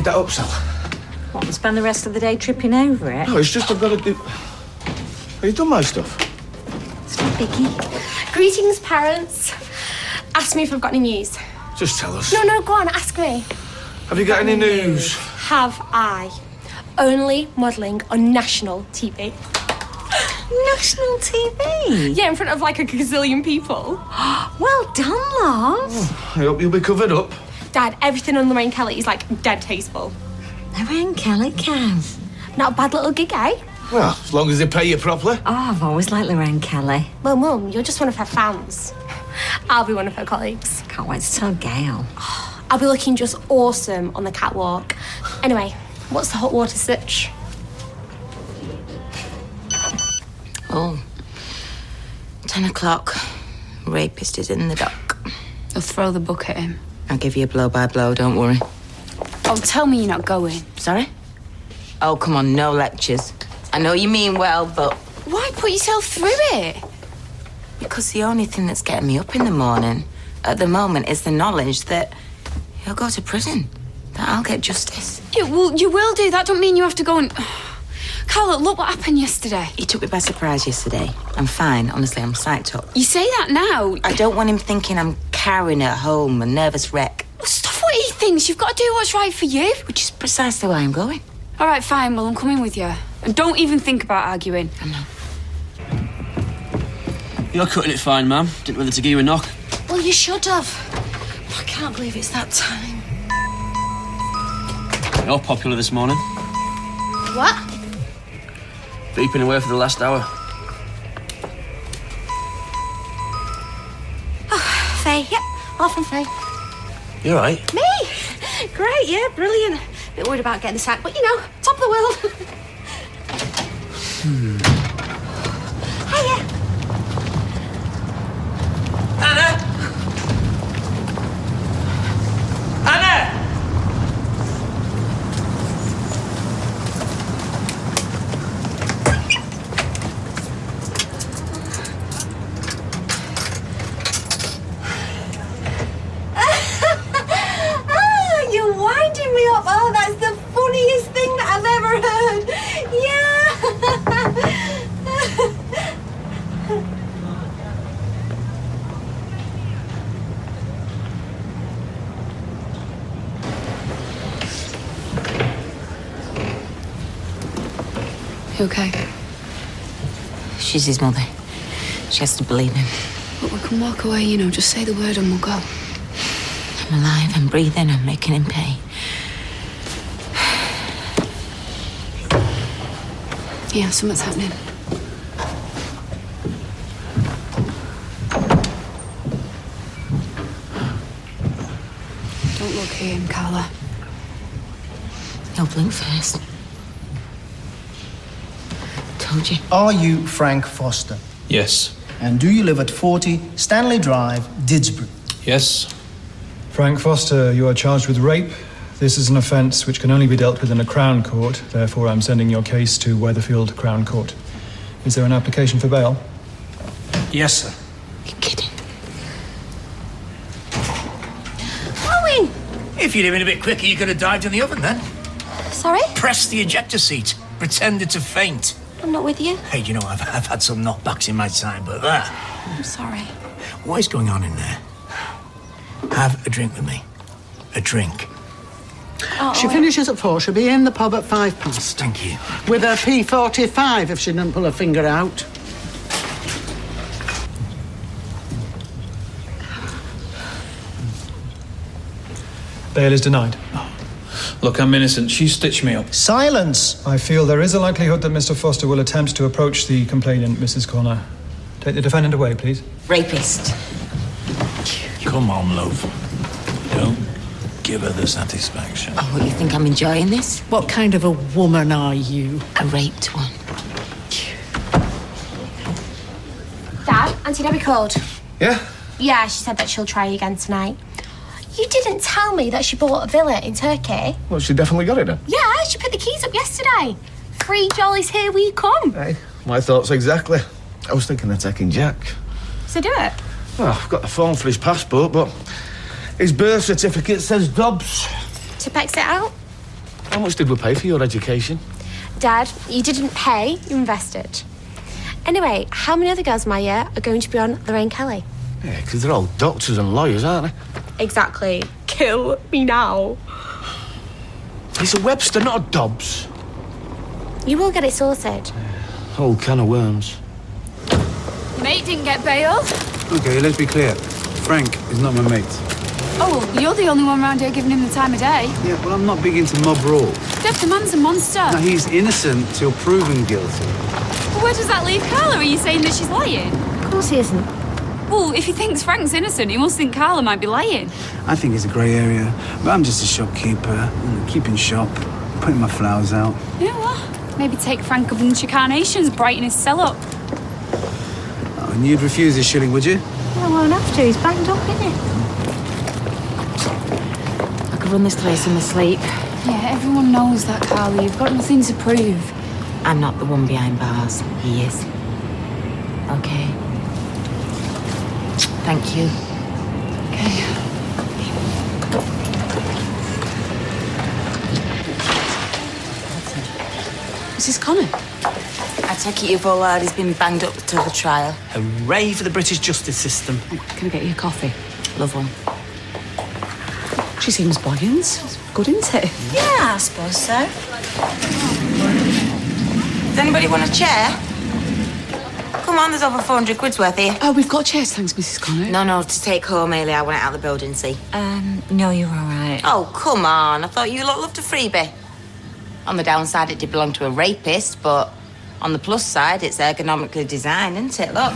made that up, Sal. What, and spend the rest of the day tripping over it? No, it's just I've got to do... Have you done my stuff? It's not biggie. Greetings, parents. Ask me if I've got any news. Just tell us. No, go on, ask me. Have you got any news? Have I? Only modelling on national TV. National TV? Yeah, in front of like a gazillion people. Well done, love. I hope you'll be covered up. Dad, everything on Lorraine Kelly is like dead tasteful. Lorraine Kelly, Kev. Not a bad little gig, eh? Well, as long as they pay you properly. Oh, I've always liked Lorraine Kelly. Well, Mum, you're just one of her fans. I'll be one of her colleagues. Can't wait to tell Gail. I'll be looking just awesome on the catwalk. Anyway, what's the hot water sitch? Oh, 10 o'clock. Rapist is in the dock. I'll throw the book at him. I'll give you a blow-by-blow, don't worry. Oh, tell me you're not going. Sorry? Oh, come on, no lectures. I know you mean well, but... Why put yourself through it? Because the only thing that's getting me up in the morning, at the moment, is the knowledge that he'll go to prison. That I'll get justice. You will do. That don't mean you have to go and... Carla, look what happened yesterday. He took me by surprise yesterday. I'm fine, honestly, I'm psyched up. You say that now. I don't want him thinking I'm carrying at home, a nervous wreck. Well, stuff what he thinks. You've got to do what's right for you. Which is precisely why I'm going. All right, fine. Well, I'm coming with you. And don't even think about arguing. I know. You're cutting it fine, ma'am. Didn't know whether to give you a knock. Well, you should have. I can't believe it's that time. You're popular this morning. What? Beeping away for the last hour. Oh, Faye. Yep, off and Faye. You all right? Me? Great, yeah, brilliant. Bit worried about getting the sack, but you know, top of the world. Hiya. Anna! Anna! You're winding me up. Oh, that's the funniest thing that I've ever heard. Yeah. You okay? She's his mother. She has to believe him. But we can walk away, you know. Just say the word and we'll go. I'm alive, I'm breathing, I'm making him pay. Yeah, something's happening. Don't look at him, Carla. He'll blink first. Told you. Are you Frank Foster? Yes. And do you live at 40 Stanley Drive, Didsbury? Yes. Frank Foster, you are charged with rape. This is an offence which can only be dealt with in a Crown Court. Therefore, I'm sending your case to Weatherfield Crown Court. Is there an application for bail? Yes, sir. You're kidding. Owen! If you'd have been a bit quicker, you could have dived in the oven then. Sorry? Press the ejector seat. Pretended to faint. I'm not with you. Hey, you know, I've had some knockbacks in my time, but that... I'm sorry. What is going on in there? Have a drink with me. A drink. Oh, She finishes at 4. She'll be in the pub at 5:30. Thank you. With her P45 if she didn't pull her finger out. Bail is denied. Look, I'm innocent. She stitched me up. Silence! I feel there is a likelihood that Mr. Foster will attempt to approach the complainant, Mrs. Corner. Take the defendant away, please. Rapist. Come on, love. Don't give her the satisfaction. Oh, what, you think I'm enjoying this? What kind of a woman are you? A raped one. Dad, Auntie Debbie called. Yeah? Yeah, she said that she'll try again tonight. You didn't tell me that she bought a villa in Turkey. Well, she definitely got it then. Yeah, she picked the keys up yesterday. 3 jollies, here we come. Hey, my thoughts exactly. I was thinking of taking Jack. So do it. Well, I've got the form for his passport, but his birth certificate says Dobbs. To pex it out? How much did we pay for your education? Dad, you didn't pay, you invested. Anyway, how many other girls in my year are going to be on Lorraine Kelly? Yeah, because they're all doctors and lawyers, aren't they? Exactly. Kill me now. It's a Webster, not a Dobbs. You will get it sorted. Whole can of worms. Mate didn't get bail. Okay, let's be clear. Frank is not my mate. Oh, well, you're the only one around here giving him the time of day. Yeah, well, I'm not big into mob brawl. Dev, the man's a monster. Now, he's innocent till proven guilty. Well, where does that leave Carla? Are you saying that she's lying? Of course he isn't. Well, if he thinks Frank's innocent, he must think Carla might be lying. I think it's a grey area, but I'm just a shopkeeper, keeping shop, putting my flowers out. You know what? Maybe take Frank up into Carnations, brighten his cell up. Oh, and you'd refuse his shilling, would you? Well, I won't have to. He's banged up, isn't he? I could run this place in my sleep. Yeah, everyone knows that, Carla. You've got nothing to prove. I'm not the one behind bars. He is. Okay. Thank you. Okay. Mrs. Connor? I take it you've all heard he's been banged up to the trial. Hooray for the British justice system. Can I get you a coffee? Love one. She seems buoyant. It's good, isn't it? Yeah, I suppose so. Does anybody want a chair? Come on, there's over 400 quid's worth here. Oh, we've got chairs, thanks, Mrs. Connor. No, to take home, Ailey. I want it out of the building, see? No, you're all right. Oh, come on. I thought you lot loved a freebie. On the downside, it did belong to a rapist, but on the plus side, it's ergonomically designed, isn't it? Look.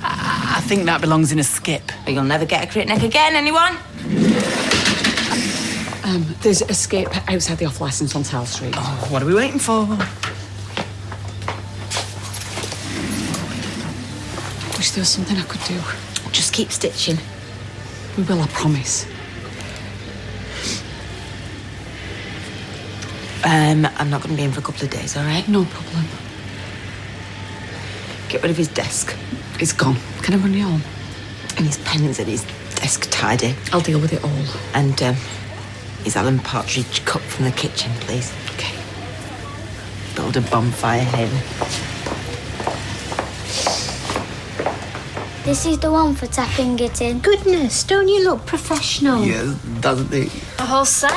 I think that belongs in a skip. But you'll never get a crit neck again, anyone? There's a skip outside the off-licence on Towel Street. Oh, what are we waiting for? Wish there was something I could do. Just keep stitching. We will, I promise. I'm not going to be in for a couple of days, all right? No problem. Get rid of his desk. It's gone. Can I run you home? And his pens at his desk tidy. I'll deal with it all. And his Alan Partridge cup from the kitchen, please. Okay. Build a bonfire here. This is the one for tapping it in. Goodness, don't you look professional? Yeah, doesn't it? A whole set.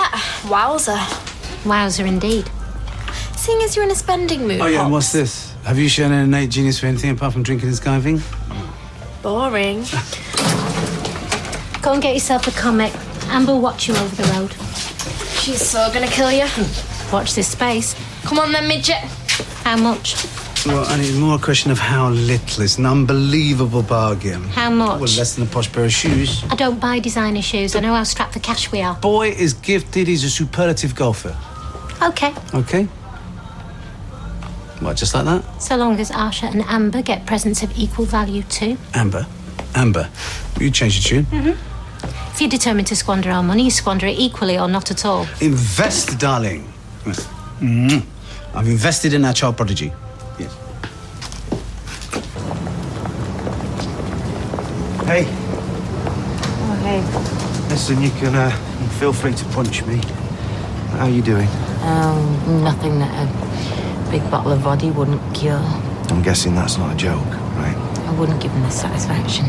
Wowzer. Wowzer indeed. Seeing as you're in a spending mood. Oh, yeah, and Pops. what's this? Have you shown an innate genius for anything apart from drinking and skiving? Boring. Go and get yourself a comic. Amber will watch you over the road. She's so gonna kill you. Watch this space. Come on then, midget. How much? Well, and it's more a question of how little. It's an unbelievable bargain. How much? Well, less than a posh pair of shoes. I don't buy designer shoes. I know how strapped for cash we are. Boy is gifted. He's a superlative golfer. Okay. Okay? What, just like that? So long as Arsha and Amber get presents of equal value too. Amber, will you change your tune? If you're determined to squander our money, you squander it equally or not at all. Invest, darling. I've invested in our child prodigy. Yes. Hey, Oh, hey. listen, you can feel free to punch me. How are you doing? Nothing that a big bottle of vodka wouldn't cure. I'm guessing that's not a joke, right? I wouldn't give him the satisfaction.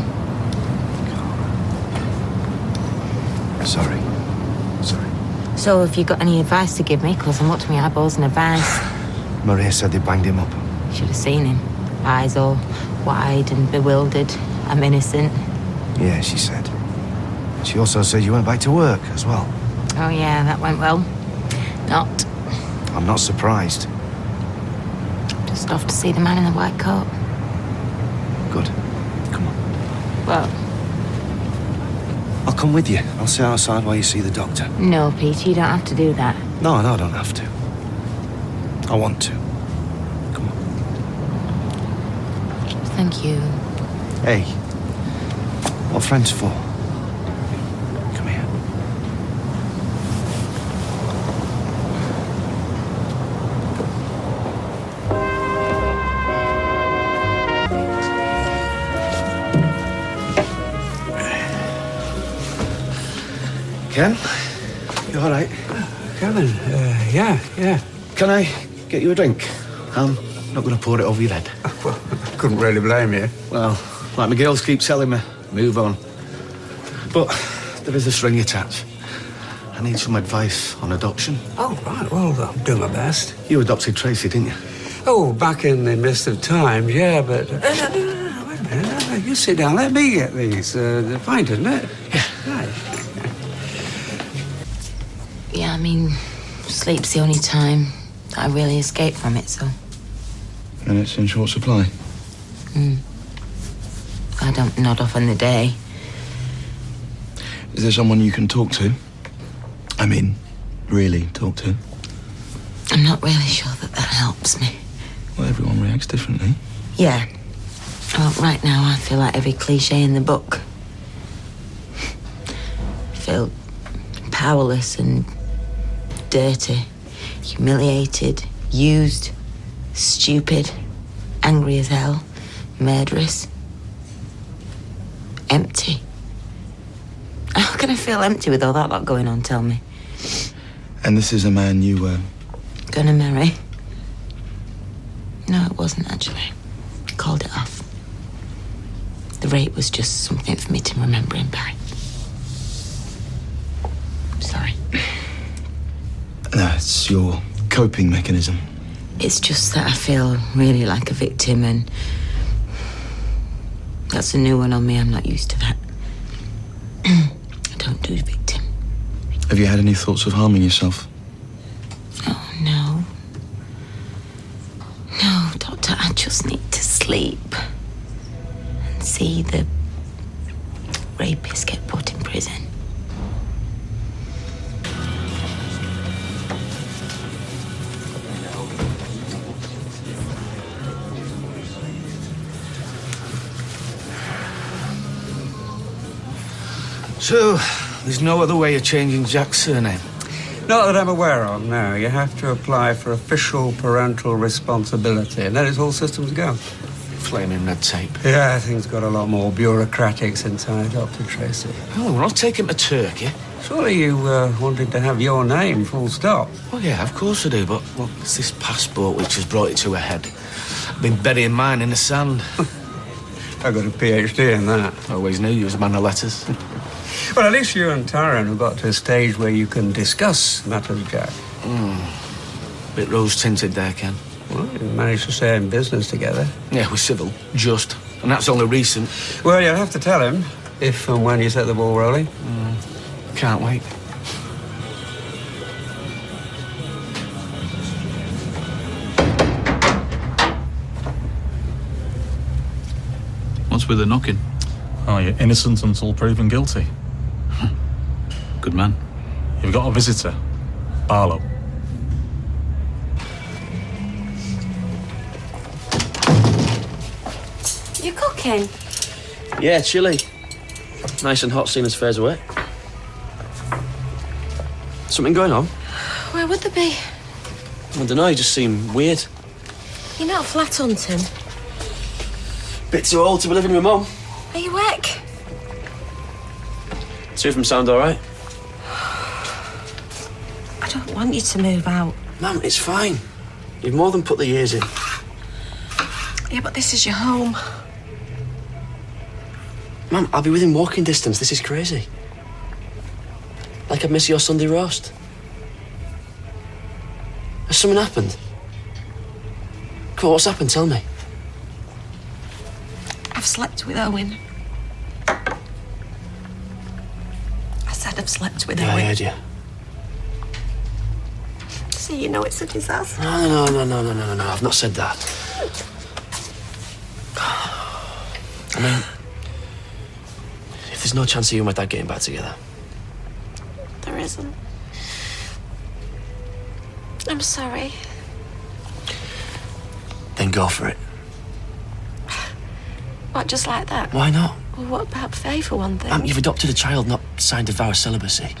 Sorry. So, have you got any advice to give me? Because I'm up to my eyeballs in advice. Maria said they banged him up. Should have seen him. Eyes all wide and bewildered. I'm innocent. Yeah, she said. She also said you went back to work as well. Oh, yeah, that went well. Not. I'm not surprised. Just off to see the man in the white coat. Good. Come on. Well, I'll come with you. I'll sit outside while you see the doctor. no, Pete, you don't have to do that. No, I don't have to. I want to. Come on. Thank you. Hey, what friends for? Come here. Ken, you all right? Okay, Kevin. Yeah. Can I get you a drink? I'm not going to pour it over your head. Well, I couldn't really blame you. Well, like my girls keep telling me, move on. But there is a string attached. I need some advice on adoption. Oh, right. Well, I'll do my best. You adopted Tracy, didn't you? Oh, back in the mist of time, yeah, but... No, wait a minute. You sit down. Let me get these. The pint, isn't it? Yeah. Right. Yeah, I mean, sleep's the only time that I really escape from it, so... And it's in short supply? I don't nod off in the day. Is there someone you can talk to? I mean, really talk to? I'm not really sure that helps me. Well, everyone reacts differently. Yeah. Well, right now I feel like every cliche in the book. I feel powerless and dirty, humiliated, used, stupid, angry as hell, murderous, empty. How can I feel empty with all that lot going on, tell me? And this is a man you were... Gonna marry? No, it wasn't, actually. I called it off. The rape was just something for me to remember him by. Sorry. No, it's your coping mechanism. It's just that I feel really like a victim, and that's a new one on me. I'm not used to that. I don't do victim. Have you had any thoughts of harming yourself? Oh, no. No, Doctor, I just need to sleep and see the rapist get put in prison. So, there's no other way of changing Jack's surname? Not that I'm aware of, no. You have to apply for official parental responsibility, and then it's all systems go. Flaming red tape. Yeah, things got a lot more bureaucratic since I adopted Tracy. Oh, well, I'll take him to Turkey. Surely you wanted to have your name, full stop. Well, yeah, of course I do, but, well, it's this passport which has brought it to a head. I've been burying mine in the sand. I got a PhD in that. I always knew you was a man of letters. Well, at least you and Tyrone have got to a stage where you can discuss matters, Jack. Bit rose-tinted there, Ken. Well, you managed to stay in business together. Yeah, we're civil. Just. And that's only recent. Well, you'll have to tell him if and when you set the ball rolling. Can't wait. What's with the knocking? Oh, you're innocent until proven guilty. Good man. You've got a visitor. Barlow. You cooking? Yeah, chilly. Nice and hot seeing as fair's away. Something going on? Where would there be? I don't know, you just seem weird. You're not flat hunting. Bit too old to be living with Mum. Are you whack? Two of them sound all right. I don't want you to move out. Mum, it's fine. You've more than put the years in. Yeah, but this is your home. Mum, I'll be within walking distance. This is crazy. Like I'd miss your Sunday roast. Has something happened? Come on, what's happened? Tell me. I've slept with Owen. I said I've slept with Yeah, Owen. I heard you. So you know it's a disaster. No, I've not said that. I mean, if there's no chance of you and my dad getting back together. There isn't. I'm sorry. Then go for it. What, just like that? Why not? Well, what about Faye, for one thing? You've adopted a child, not signed a vow of celibacy.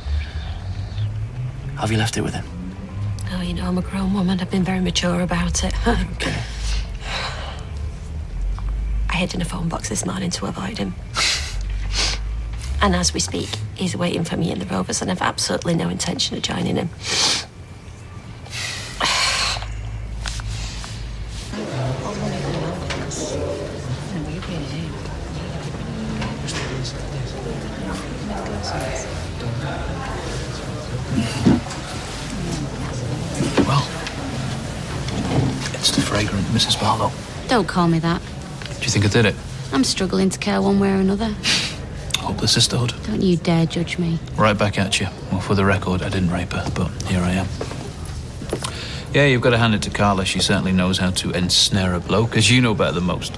Have you left it with him? Oh, you know, I'm a grown woman. I've been very mature about it. Okay. I hid in a phone box this morning to avoid him. And as we speak, he's waiting for me in the Rovers, and I've absolutely no intention of joining him. It's the fragrant Mrs. Barlow. Don't call me that. Do you think I did it? I'm struggling to care one way or another. Hope the sisterhood. Don't you dare judge me. Right back at you. Well, for the record, I didn't rape her, but here I am. Yeah, you've got to hand it to Carla. She certainly knows how to ensnare a bloke, as you know better than most.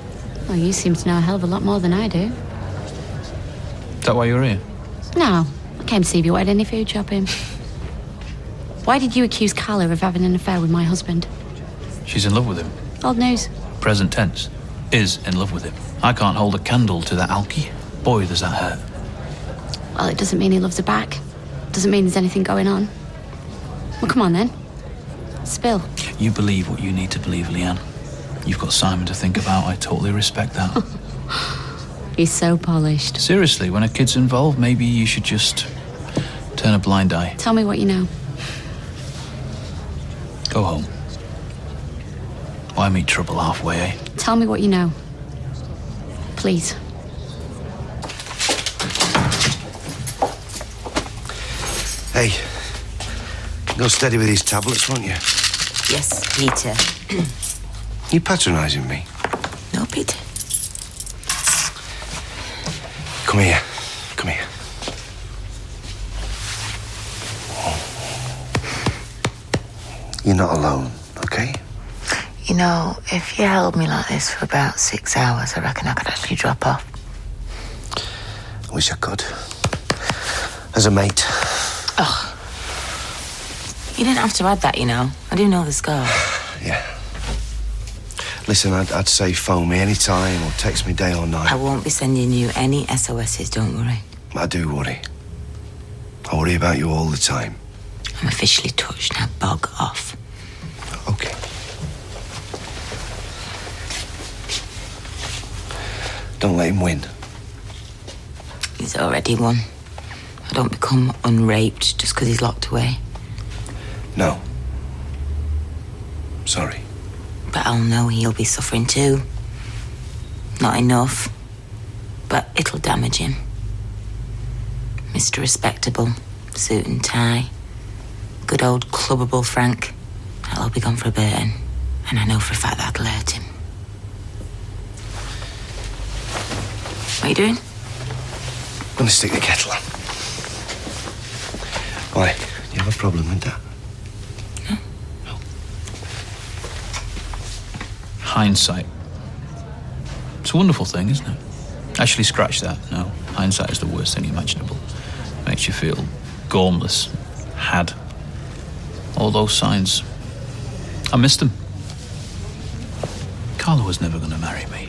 Well, you seem to know a hell of a lot more than I do. Is that why you're here? No, I came to see if you wanted any food shopping. Why did you accuse Carla of having an affair with my husband? She's in love with him. Old news. Present tense. Is in love with him. I can't hold a candle to that alky. Boy, does that hurt. Well, it doesn't mean he loves her back. Doesn't mean there's anything going on. Well, come on then. Spill. You believe what you need to believe, Leanne. You've got Simon to think about. I totally respect that. He's so polished. Seriously, when a kid's involved, maybe you should just turn a blind eye. Tell me what you know. Go home. Why meet trouble halfway, eh? Tell me what you know. Please. Hey, go steady with these tablets, won't you? Yes, Peter. You patronising me? No, Peter. Come here. Come here. You're not alone, okay? You know, if you held me like this for about 6 hours, I reckon I could actually drop off. I wish I could. As a mate. Oh. You didn't have to add that, you know. I do know the score. Yeah. Listen, I'd say phone me any time or text me day or night. I won't be sending you any SOSs, don't worry. I do worry. I worry about you all the time. I'm officially touched, now bog off. Okay. Don't let him win. He's already won. I don't become unraped just because he's locked away. No. Sorry. But I'll know he'll be suffering too. Not enough, but it'll damage him. Mr. Respectable, suit and tie. Good old clubbable Frank. That'll all be gone for a burn. And I know for a fact that'll hurt him. What are you doing? I'm gonna stick the kettle on. Why? You have a problem with that? No. Hindsight. It's a wonderful thing, isn't it? Actually, scratch that. No, hindsight is the worst thing imaginable. Makes you feel gormless, had. All those signs. I missed them. Carla was never going to marry me.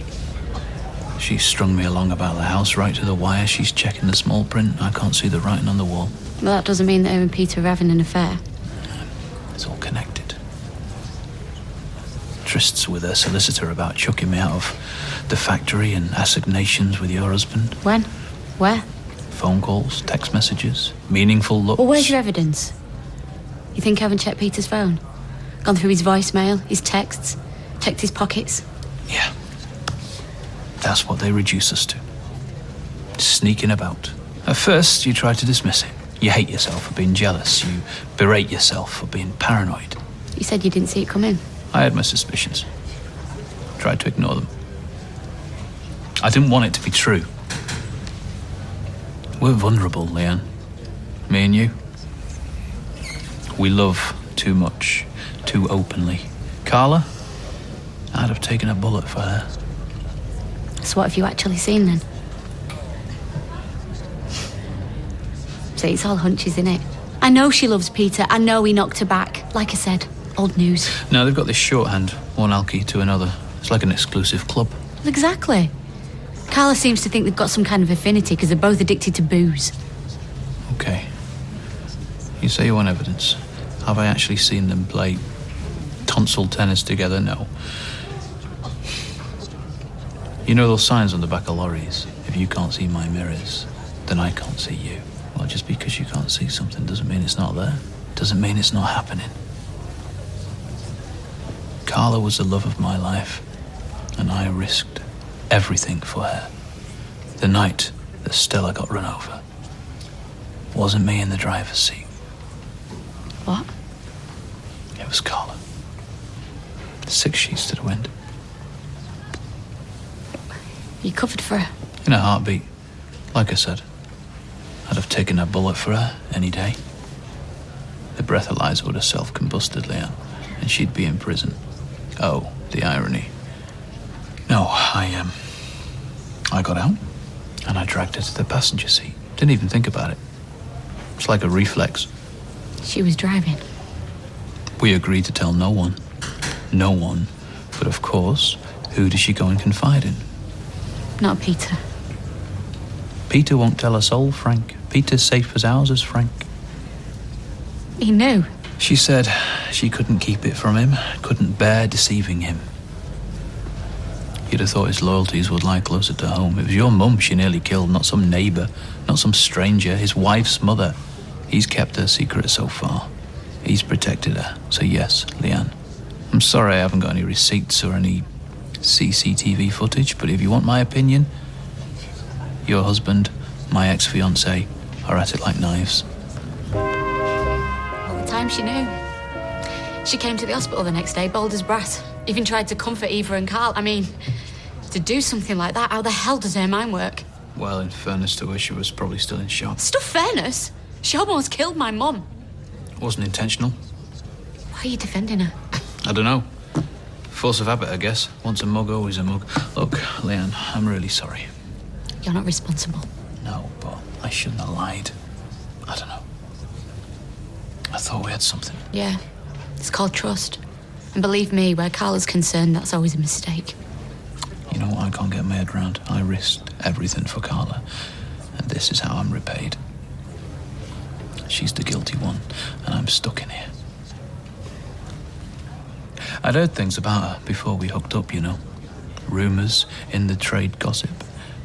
She strung me along about the house right to the wire. She's checking the small print. I can't see the writing on the wall. Well, that doesn't mean that her and Peter are having an affair. It's all connected. Trysts with her solicitor about chucking me out of the factory and assignations with your husband. When? Where? Phone calls, text messages, meaningful looks. Well, where's your evidence? You think I haven't checked Peter's phone? Gone through his voicemail, his texts, checked his pockets? Yeah. That's what they reduce us to. Sneaking about. At first, you try to dismiss it. You hate yourself for being jealous. You berate yourself for being paranoid. You said you didn't see it coming. I had my suspicions. Tried to ignore them. I didn't want it to be true. We're vulnerable, Leanne. Me and you. We love too much, too openly. Carla, I'd have taken a bullet for her. So what have you actually seen then? So it's all hunches, innit? I know she loves Peter. I know he knocked her back. Like I said, old news. Now they've got this shorthand, one alky to another. It's like an exclusive club. Well, exactly. Carla seems to think they've got some kind of affinity because they're both addicted to booze. Okay. You say you want evidence. Have I actually seen them play tonsil tennis together? No. You know those signs on the back of lorries? If you can't see my mirrors, then I can't see you. Well, just because you can't see something doesn't mean it's not there. Doesn't mean it's not happening. Carla was the love of my life, and I risked everything for her. The night that Stella got run over wasn't me in the driver's seat. What? It was Carla. 6 sheets to the wind. You covered for her. In a heartbeat. Like I said, I'd have taken a bullet for her any day. The breathalyzer would have self-combusted, Leanne, and she'd be in prison. Oh, the irony. No, I got out, and I dragged her to the passenger seat. Didn't even think about it. It's like a reflex. She was driving. We agreed to tell no one. No one. But of course, who does she go and confide in? Not Peter. Peter won't tell a soul, Frank. Peter's safe as houses, Frank. He knew. She said she couldn't keep it from him, couldn't bear deceiving him. You'd have thought his loyalties would lie closer to home. It was your mum she nearly killed, not some neighbour, not some stranger, his wife's mother. He's kept her secret so far. He's protected her. So yes, Leanne. I'm sorry I haven't got any receipts or any CCTV footage, but if you want my opinion, your husband, my ex-fiancé, are at it like knives. All the time she knew. She came to the hospital the next day, bold as brass. Even tried to comfort Eva and Carl. I mean, to do something like that, how the hell does her mind work? Well, in fairness to her, she was probably still in shock. Stuff fairness? She almost killed my mum. Wasn't intentional. Why are you defending her? I don't know. Force of habit, I guess. Once a mug, always a mug. Look, Leanne, I'm really sorry. You're not responsible. No, but I shouldn't have lied. I don't know. I thought we had something. Yeah, it's called trust. And believe me, where Carl is concerned, that's always a mistake. You know what I can't get my head around? I risked everything for Carla, and this is how I'm repaid. She's the guilty one, and I'm stuck in here. I'd heard things about her before we hooked up, you know. Rumours in the trade gossip.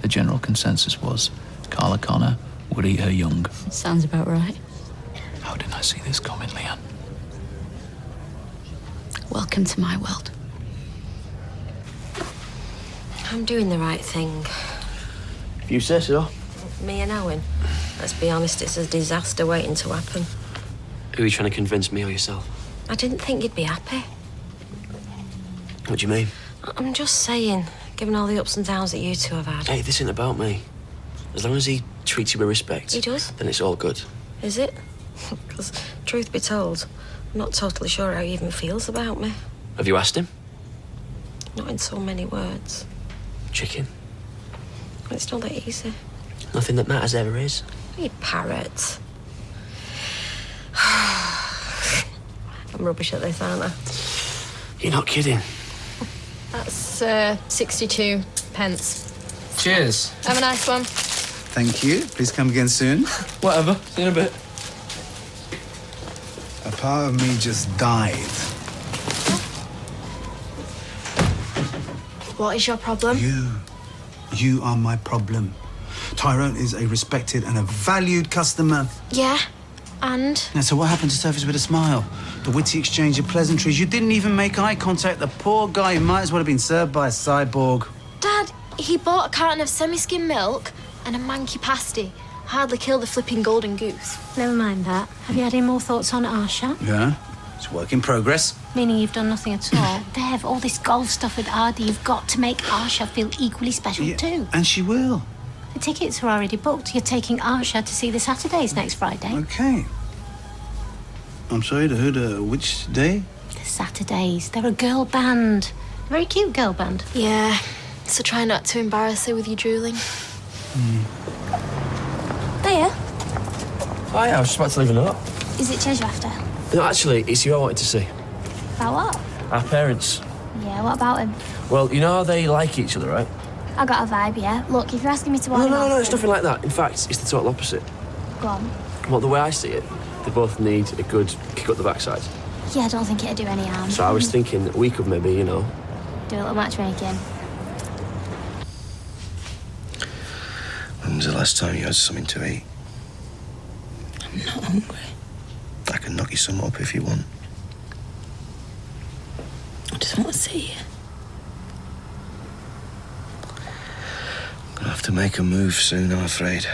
The general consensus was Carla Connor would eat her young. Sounds about right. How didn't I see this coming, Leanne? Welcome to my world. I'm doing the right thing. If you say so. Me and Owen. Let's be honest, it's a disaster waiting to happen. Who are you trying to convince, me or yourself? I didn't think you'd be happy. What do you mean? I'm just saying, given all the ups and downs that you two have had. Hey, this isn't about me. As long as he treats you with respect. He does? Then it's all good. Is it? Because, truth be told, I'm not totally sure how he even feels about me. Have you asked him? Not in so many words. Chicken. It's not that easy. Nothing that matters ever is. You parrot. I'm rubbish at this, aren't I? You're not kidding. That's 62 pence. Cheers. Have a nice one. Thank you. Please come again soon. Whatever. See you in a bit. A part of me just died. What is your problem? You are my problem. Tyrone is a respected and a valued customer. Yeah, and? Now, so what happened to surface with a smile? The witty exchange of pleasantries. You didn't even make eye contact. The poor guy who might as well have been served by a cyborg. Dad, he bought a carton of semi-skim milk and a manky pasty. Hardly killed the flipping golden goose. Never mind that. Have you had any more thoughts on Arsha? Yeah, it's a work in progress. Meaning you've done nothing at all? Dev, all this golf stuff with Ardy, you've got to make Arsha feel equally special too. And she will. The tickets are already booked. You're taking Arsha to see the Saturdays next Friday. Okay. I'm sorry to hear which day? The Saturdays. They're a girl band. A very cute girl band. Yeah, so try not to embarrass her with your drooling. There. Hi, I was just about to leave a note. Is it Jez you're after? No, actually, it's you I wanted to see. About what? Our parents. Yeah, what about him? Well, you know how they like each other, right? I got a vibe, yeah. Look, if you're asking me to No, it's nothing like that. In fact, it's the total opposite. Go on. Well, the way I see it, they both need a good kick up the backside. Yeah, I don't think it'd do any harm. So I was thinking that we could maybe, do a little matchmaking. When was the last time you had something to eat? I'm not hungry. I can knock you some up if you want. I just want to see you. Gonna have to make a move soon, I'm afraid.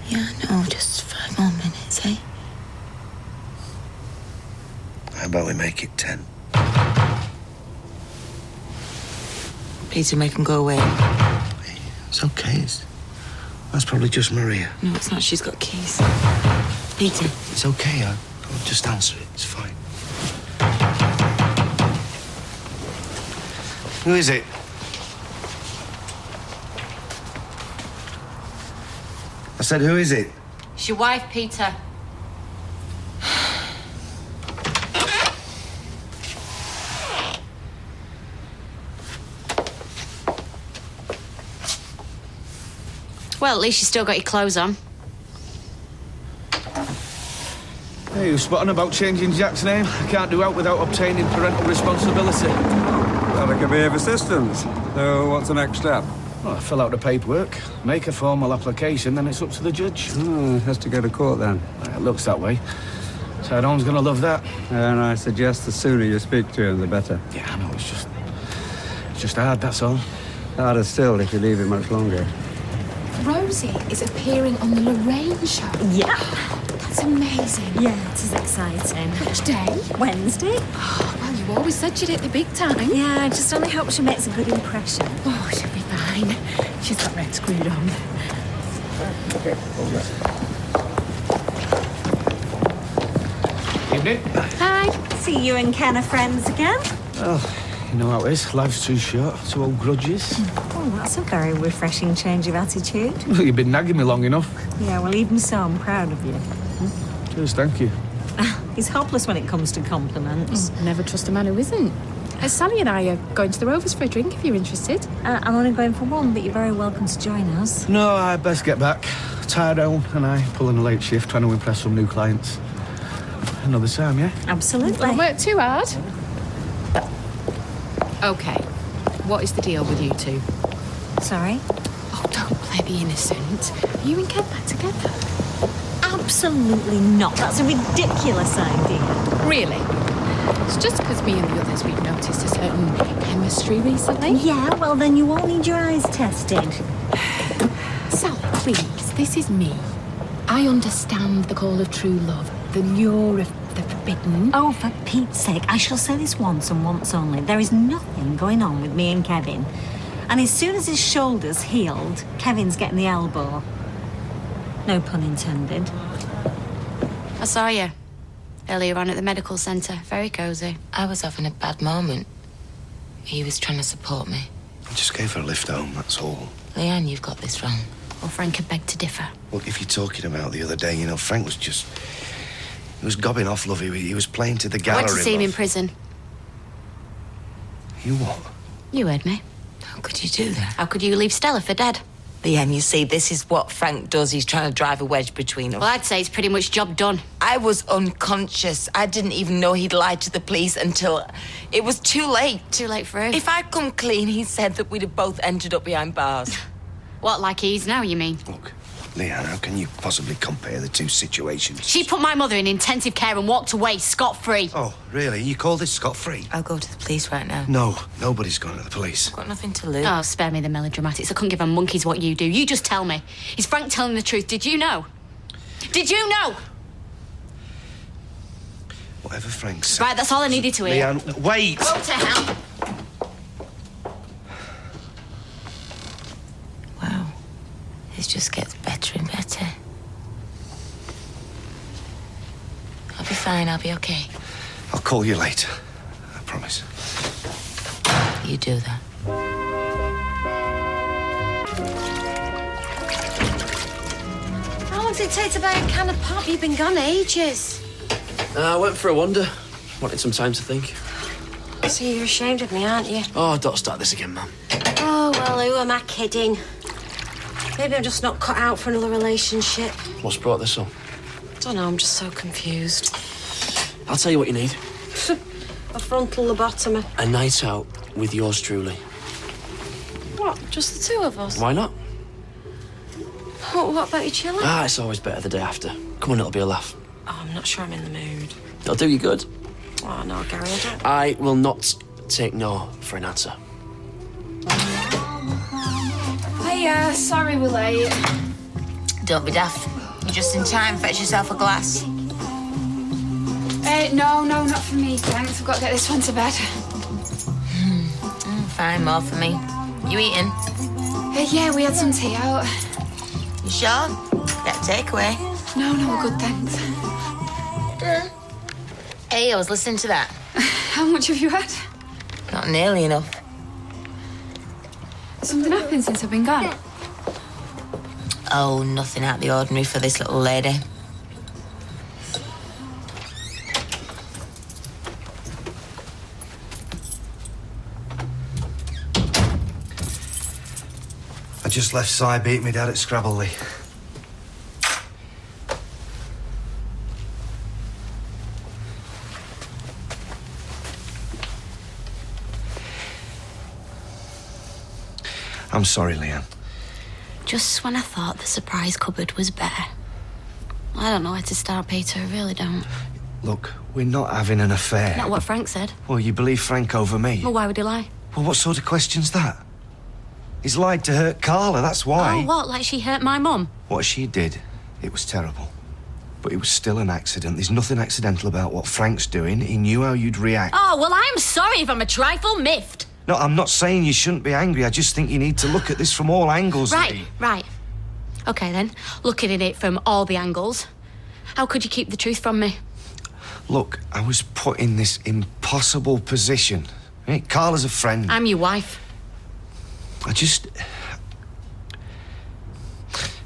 Yeah, I know, just 5 more minutes, eh? How about we make it 10? Peter, make him go away. It's okay. That's probably just Maria. No, it's not. She's got keys. Peter. It's okay. I'll just answer it. It's fine. Who is it? I said, who is it? It's your wife, Peter. Well, at least you still got your clothes on. Hey, you spotting about changing Jack's name? I can't do out without obtaining parental responsibility. Well, it could be of assistance. So what's the next step? Well, I fill out the paperwork, make a formal application, then it's up to the judge. Oh, it has to go to court then. It looks that way. Tyrone's gonna love that. And I suggest the sooner you speak to him, the better. Yeah, I know, it's just hard, that's all. Harder still if you leave it much longer. Rosie is appearing on the Lorraine show. Yeah. That's amazing. Yeah, it is exciting. Which day? Wednesday. Oh, well, you always said she'd hit the big time. Yeah, I just only hope she makes a good impression. Oh, she'll be fine. She's got red screwed on. Evening. Hi. See you and Ken are friends again? Well, you know how it is. Life's too short to hold grudges. Oh, that's a very refreshing change of attitude. Well, you've been nagging me long enough. Yeah, well, even so, I'm proud of you. Cheers, thank you. He's hopeless when it comes to compliments. Never trust a man who isn't. Sally and I are going to the Rovers for a drink if you're interested. I'm only going for one, but you're very welcome to join us. No, I'd best get back. Tyrone and I pulling a late shift, trying to impress some new clients. Another time, yeah? Absolutely. Don't work too hard. Okay, what is the deal with you two? Sorry? Oh, don't play the innocent. Are you and Ken back together? Absolutely not. That's a ridiculous idea. Really? It's just because me and the others, we've noticed a certain chemistry recently. Yeah, well, then you all need your eyes tested. Sally, please, this is me. I understand the call of true love, the lure of the forbidden. Oh, for Pete's sake, I shall say this once and once only. There is nothing going on with me and Kevin. And as soon as his shoulder's healed, Kevin's getting the elbow. No pun intended. I saw you earlier on at the medical centre. Very cosy. I was having a bad moment. He was trying to support me. I just gave her a lift home, that's all. Leanne, you've got this wrong. Well, Frank had begged to differ. Look, if you're talking about the other day, you know, Frank was just... He was gobbing off, love. He was playing to the I gallery. went to see him in love. prison. You what? You heard me. How could you do that? How could you leave Stella for dead? Leanne, you see, this is what Frank does. He's trying to drive a wedge between us. Well, I'd say it's pretty much job done. I was unconscious. I didn't even know he'd lied to the police until it was too late. Too late for who? If I'd come clean, he said that we'd have both ended up behind bars. What, like he is now, you mean? Look, Leanne, how can you possibly compare the two situations? She put my mother in intensive care and walked away scot-free. Oh, really? You call this scot-free? I'll go to the police right now. No, nobody's gone to the police. I've got nothing to lose. Oh, spare me the melodramatics. I couldn't give a monkey's what you do. You just tell me. Is Frank telling the truth? Did you know? Did you know? Whatever Frank said. Right, that's all I needed to hear. Leanne, wait! Go to hell. Wow. This just gets better and better. I'll be fine. I'll be okay. I'll call you later. I promise. You do that. How long does it take to buy a can of pop? You've been gone ages. I went for a wander. Wanted some time to think. So you're ashamed of me, aren't you? Oh, don't start this again, Mum. Oh, well, who am I kidding? Maybe I'm just not cut out for another relationship. What's brought this on? I don't know, I'm just so confused. I'll tell you what you need. A frontal lobotomy. A night out with yours truly. What, just the two of us? Why not? What about you chilling? It's always better the day after. Come on, it'll be a laugh. Oh, I'm not sure I'm in the mood. It'll do you good. Oh, no, Gary, I don't... I will not take no for an answer. Hiya, sorry we're late. Don't be daft. You're just in time. Fetch yourself a glass. No, not for me, thanks. I've got to get this one to bed. Fine, more for me. You eating? Yeah, we had some tea out. You sure? Get a takeaway. No, we're good, thanks. Hey, I was listening to that. How much have you had? Not nearly enough. Something happened since I've been gone? Oh, nothing out of the ordinary for this little lady. I just left Si beat me dad at Scrabble League. I'm sorry, Leanne. Just when I thought the surprise cupboard was bare. I don't know where to start, Peter. I really don't. Look, we're not having an affair. Not what Frank said. Well, you believe Frank over me? Well, why would he lie? Well, what sort of question's that? He's lied to hurt Carla, that's why. Oh, what? Like she hurt my mum? What she did, it was terrible. But it was still an accident. There's nothing accidental about what Frank's doing. He knew how you'd react. Oh, well, I'm sorry if I'm a trifle miffed. No, I'm not saying you shouldn't be angry. I just think you need to look at this from all angles, Lee. Right. OK, then. Looking at it from all the angles, how could you keep the truth from me? Look, I was put in this impossible position. Right? Carla's a friend. I'm your wife.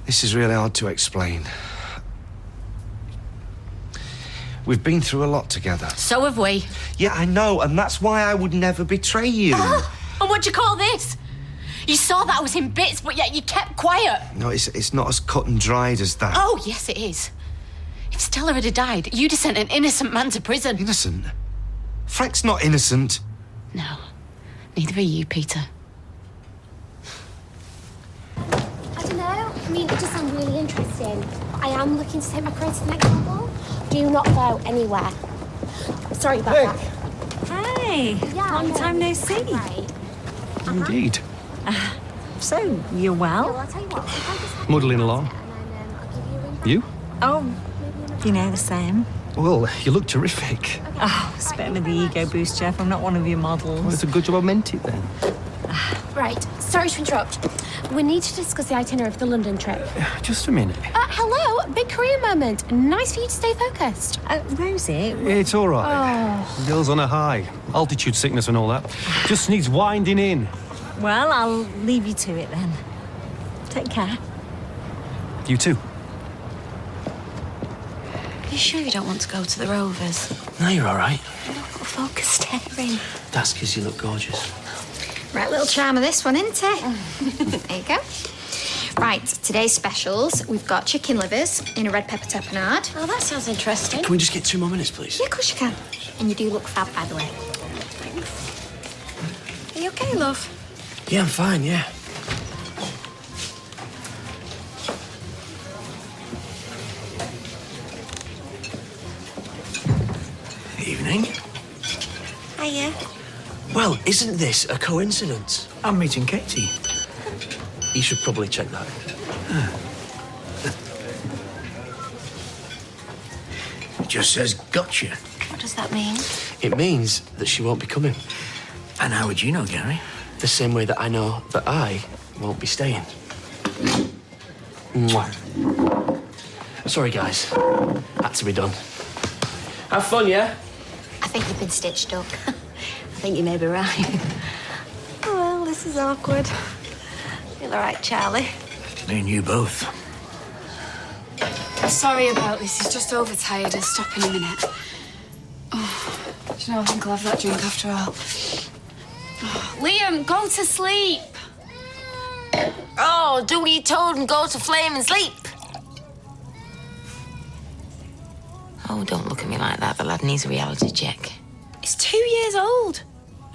This is really hard to explain. We've been through a lot together. So have we. Yeah, I know, and that's why I would never betray you. And what do you call this? You saw that I was in bits, but yet you kept quiet. No, it's not as cut and dried as that. Oh, yes, it is. If Stella had died, you'd have sent an innocent man to prison. Innocent? Frank's not innocent. No, neither are you, Peter. I don't know. I mean, it does sound really interesting. I am looking to take my career to the next level. Do not go anywhere. Sorry about that. Hey, long time no see. Right. Indeed. So, you're well? I'll tell you what. If I just have Muddling along. I'll give you a ring. You? Oh, you know, the same. Well, you look terrific. Oh, spare me the ego boost, Jeff. I'm not one of your models. Well, it's a good job I meant it then. Right. Sorry to interrupt. We need to discuss the itinerary of the London trip. Just a minute. Hello. Big career moment. Nice for you to stay focused. Rosie. It's all right. Oh. The girl's on a high. Altitude sickness and all that. Just needs winding in. Well, I'll leave you to it then. Take care. You too. Are you sure you don't want to go to the Rovers? No, you're all right. Focus staring. That's because you look gorgeous. Right, little charm of this one, isn't it? There you go. Right, today's specials. We've got chicken livers in a red pepper tapenade. Oh, that sounds interesting. Can we just get 2 more minutes, please? Yeah, of course you can. And you do look fab, by the way. Are you okay, love? Yeah, I'm fine, yeah. Evening. Hiya. Well, isn't this a coincidence? I'm meeting Katie. You should probably check that. It just says gotcha. What does that mean? It means that she won't be coming. And how would you know, Gary? The same way that I know that I won't be staying. Mwah. Sorry, guys. Had to be done. Have fun, yeah? I think you've been stitched up. I think you may be right. Oh, well, this is awkward. Feel all right, Charlie? Me and you both. Sorry about this. He's just overtired. I'll stop in a minute. Oh, do you know, I think I'll have that drink after all. Oh, Liam, go to sleep. Oh, do what you told and go to flame and sleep. Oh, don't look at me like that. The lad needs a reality check. He's 2 years old.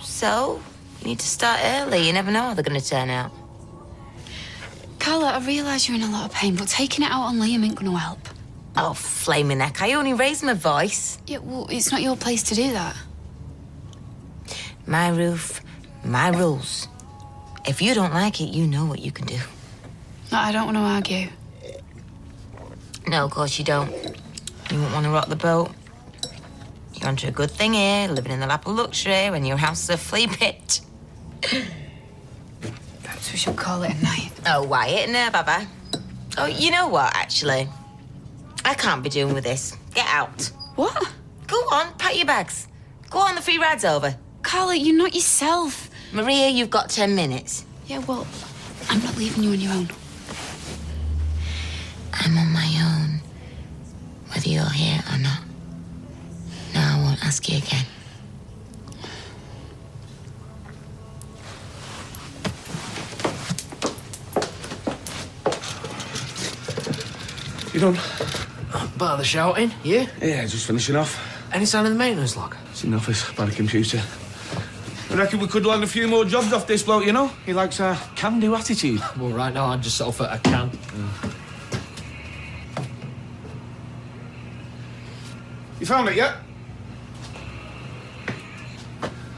So, you need to start early. You never know how they're going to turn out. Carla, I realise you're in a lot of pain, but taking it out on Liam ain't going to help. Oh, flaming heck. I only raised my voice. Yeah, well, it's not your place to do that. My roof, my rules. If you don't like it, you know what you can do. No, I don't want to argue. No, of course you don't. You won't want to rock the boat. You're onto a good thing here, living in the lap of luxury when your house is a flea pit. Perhaps we should call it a night. Oh, Wyatt, no, Baba. Oh, you know what, actually? I can't be doing with this. Get out. What? Go on, pack your bags. Go on, the free ride's over. Carla, you're not yourself. Maria, you've got 10 minutes. Yeah, well, I'm not leaving you on your own. I'm on my own, whether you're here or not. No, I won't ask you again. You done? Bar the shouting, you? Yeah, just finishing off. Any sign of the maintenance log? It's in the office by the computer. I reckon we could land a few more jobs off this bloke, you know? He likes a can-do attitude. Well, right now I'd just settle for a can. You found it yet?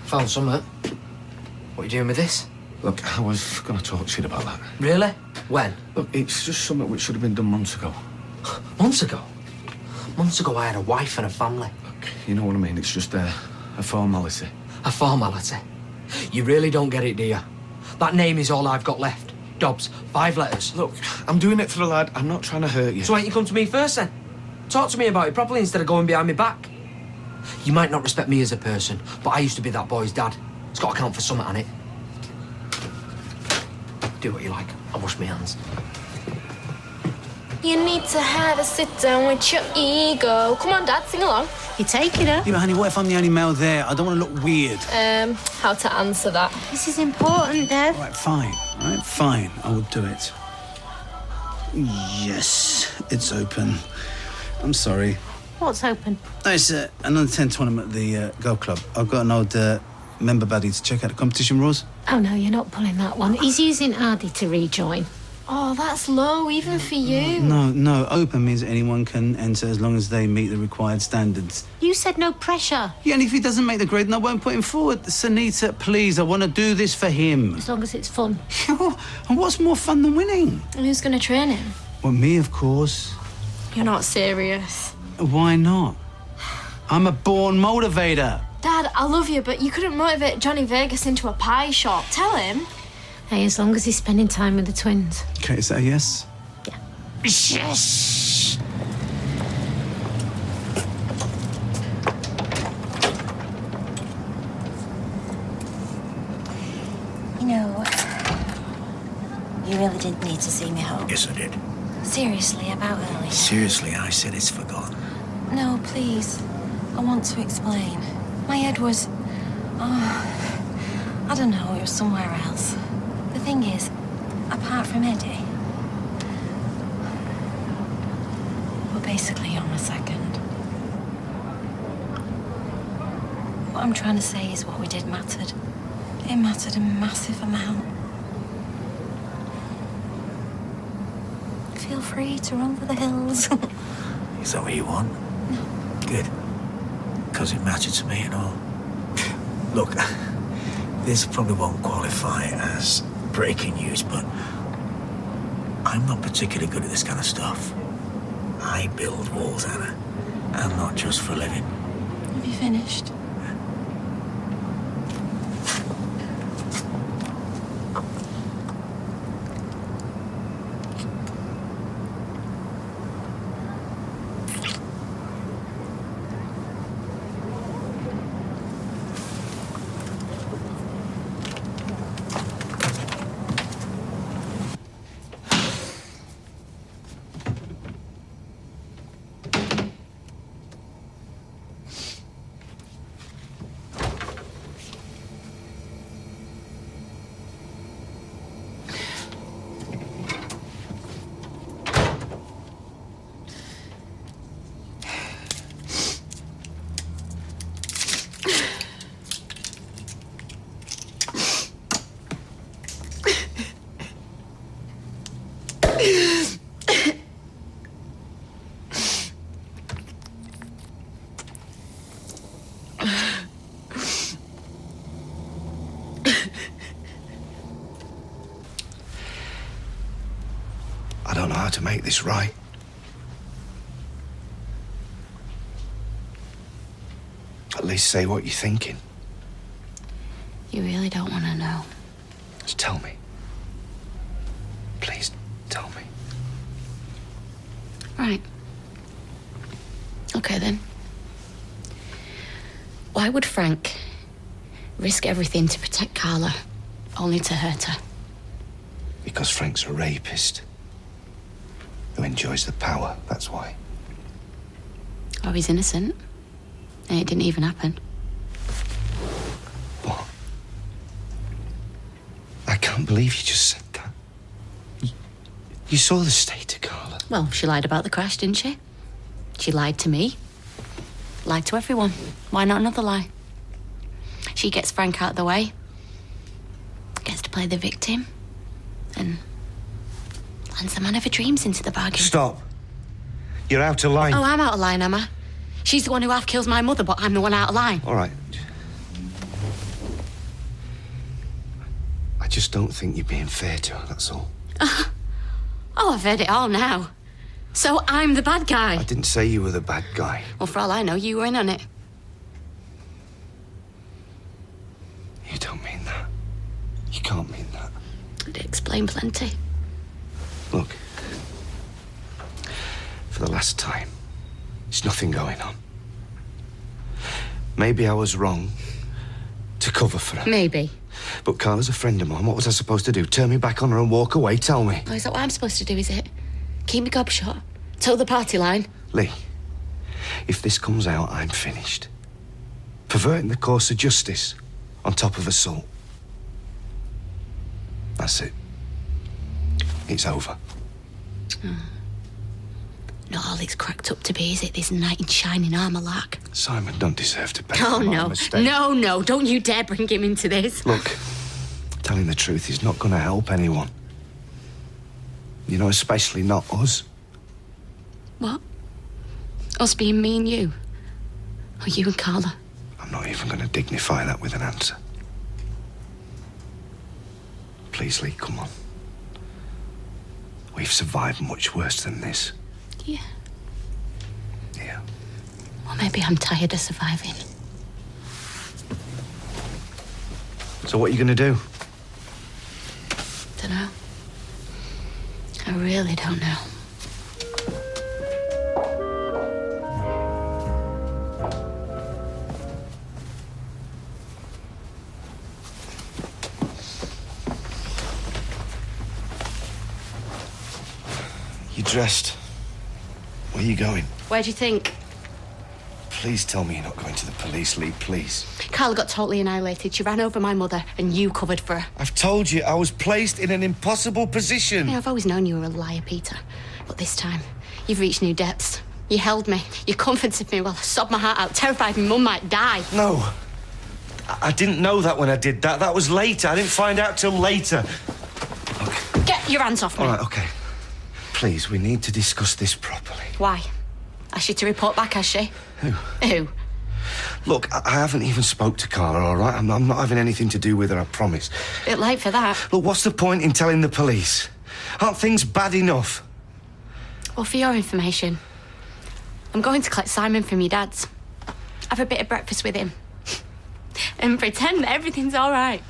Found something. What are you doing with this? Look, I was going to talk shit about that. Really? When? Look, it's just something which should have been done months ago. Months ago? Months ago I had a wife and a family. Look, you know what I mean? It's just a formality. A formality? You really don't get it, do you? That name is all I've got left. Dobbs, 5 letters. Look, I'm doing it for the lad. I'm not trying to hurt you. So why don't you come to me first, then? Talk to me about it properly instead of going behind my back. You might not respect me as a person, but I used to be that boy's dad. It's got to count for something, hasn't it? Do what you like. I'll wash my hands. You need to have a sit down with your ego. Come on, Dad, sing along. You taking her? Yeah, but honey, what if I'm the only male there? I don't want to look weird. How to answer that? This is important, Dev. All right, fine. I will do it. Yes, it's open. I'm sorry. What's open? No, it's another 10 tournament at the golf club. I've got an old member buddy to check out the competition rules. Oh, no, you're not pulling that one. He's using Ardy to rejoin. Oh, that's low, even for you. No, open means anyone can enter as long as they meet the required standards. You said no pressure. Yeah, and if he doesn't make the grade, then I won't put him forward. Sanita, please, I want to do this for him. As long as it's fun. And what's more fun than winning? And who's going to train him? Well, me, of course. You're not serious. Why not? I'm a born motivator. Dad, I love you, but you couldn't motivate Johnny Vegas into a pie shop. Tell him. Hey, as long as he's spending time with the twins. Okay, is that a yes? Yeah. Yes! You know, you really didn't need to see me home. Yes, I did. Seriously, about earlier. Seriously, I said it's forgotten. No, please. I want to explain. My head was... Oh, I don't know, it was somewhere else. The thing is, apart from Eddie, we're basically on a second. What I'm trying to say is what we did mattered. It mattered a massive amount. Feel free to run for the hills. Is that what you want? No. Good. Because it mattered to me and all. Look, this probably won't qualify as breaking news, but I'm not particularly good at this kind of stuff. I build walls, Anna, and not just for a living. Have you finished? I don't know how to make this right. At least say what you're thinking. You really don't want to know. Just tell me. Please, tell me. Right. Okay, then. Why would Frank risk everything to protect Carla, only to hurt her? Because Frank's a rapist who enjoys the power, that's why. Or he's innocent, and it didn't even happen. What? I can't believe you just said that. You saw the state of Carla. Well, she lied about the crash, didn't she? She lied to me. Lied to everyone. Why not another lie? She gets Frank out of the way. Gets to play the victim. And lands the man of her dreams into the bargain. Stop. You're out of line. Oh, I'm out of line, am I? She's the one who half kills my mother, but I'm the one out of line. All right. I just don't think you're being fair to her, that's all. Oh, I've heard it all now. So I'm the bad guy. I didn't say you were the bad guy. Well, for all I know, you were in on it. You don't mean that. You can't mean that. I'd explain plenty. Look, for the last time, there's nothing going on. Maybe I was wrong to cover for her. Maybe. But Carla's a friend of mine. What was I supposed to do? Turn me back on her and walk away? Tell me. Oh, is that what I'm supposed to do, is it? Keep me gob shut? Toe the party line? Lee, if this comes out, I'm finished. Perverting the course of justice on top of assault. That's it. It's over. Not all it's cracked up to be, is it? This knight in shining armour lark. Simon don't deserve to pay Oh, for my no. mistake. No, don't you dare bring him into this. Look, telling the truth is not going to help anyone. You know, especially not us. What? Us being me and you? Or you and Carla? I'm not even going to dignify that with an answer. Please, Lee, come on. We've survived much worse than this. Yeah. Yeah. Well, maybe I'm tired of surviving. So what are you going to do? Dunno. I really don't know. You dressed. Where are you going? Where do you think? Please tell me you're not going to the police, Lee, please. Carla got totally annihilated. She ran over my mother, and you covered for her. I've told you, I was placed in an impossible position. Yeah, I've always known you were a liar, Peter. But this time, you've reached new depths. You held me. You comforted me while I sobbed my heart out, terrified my mum might die. No. I didn't know that when I did that. That was later. I didn't find out till later. Get your hands off me. All right, OK. Please, we need to discuss this properly. Why? Asked you to report back, has she? Who? Who? Look, I haven't even spoke to Carla, all right? I'm not having anything to do with her, I promise. Bit late for that. Look, what's the point in telling the police? Aren't things bad enough? Well, for your information, I'm going to collect Simon from your dad's. Have a bit of breakfast with him. And pretend that everything's all right.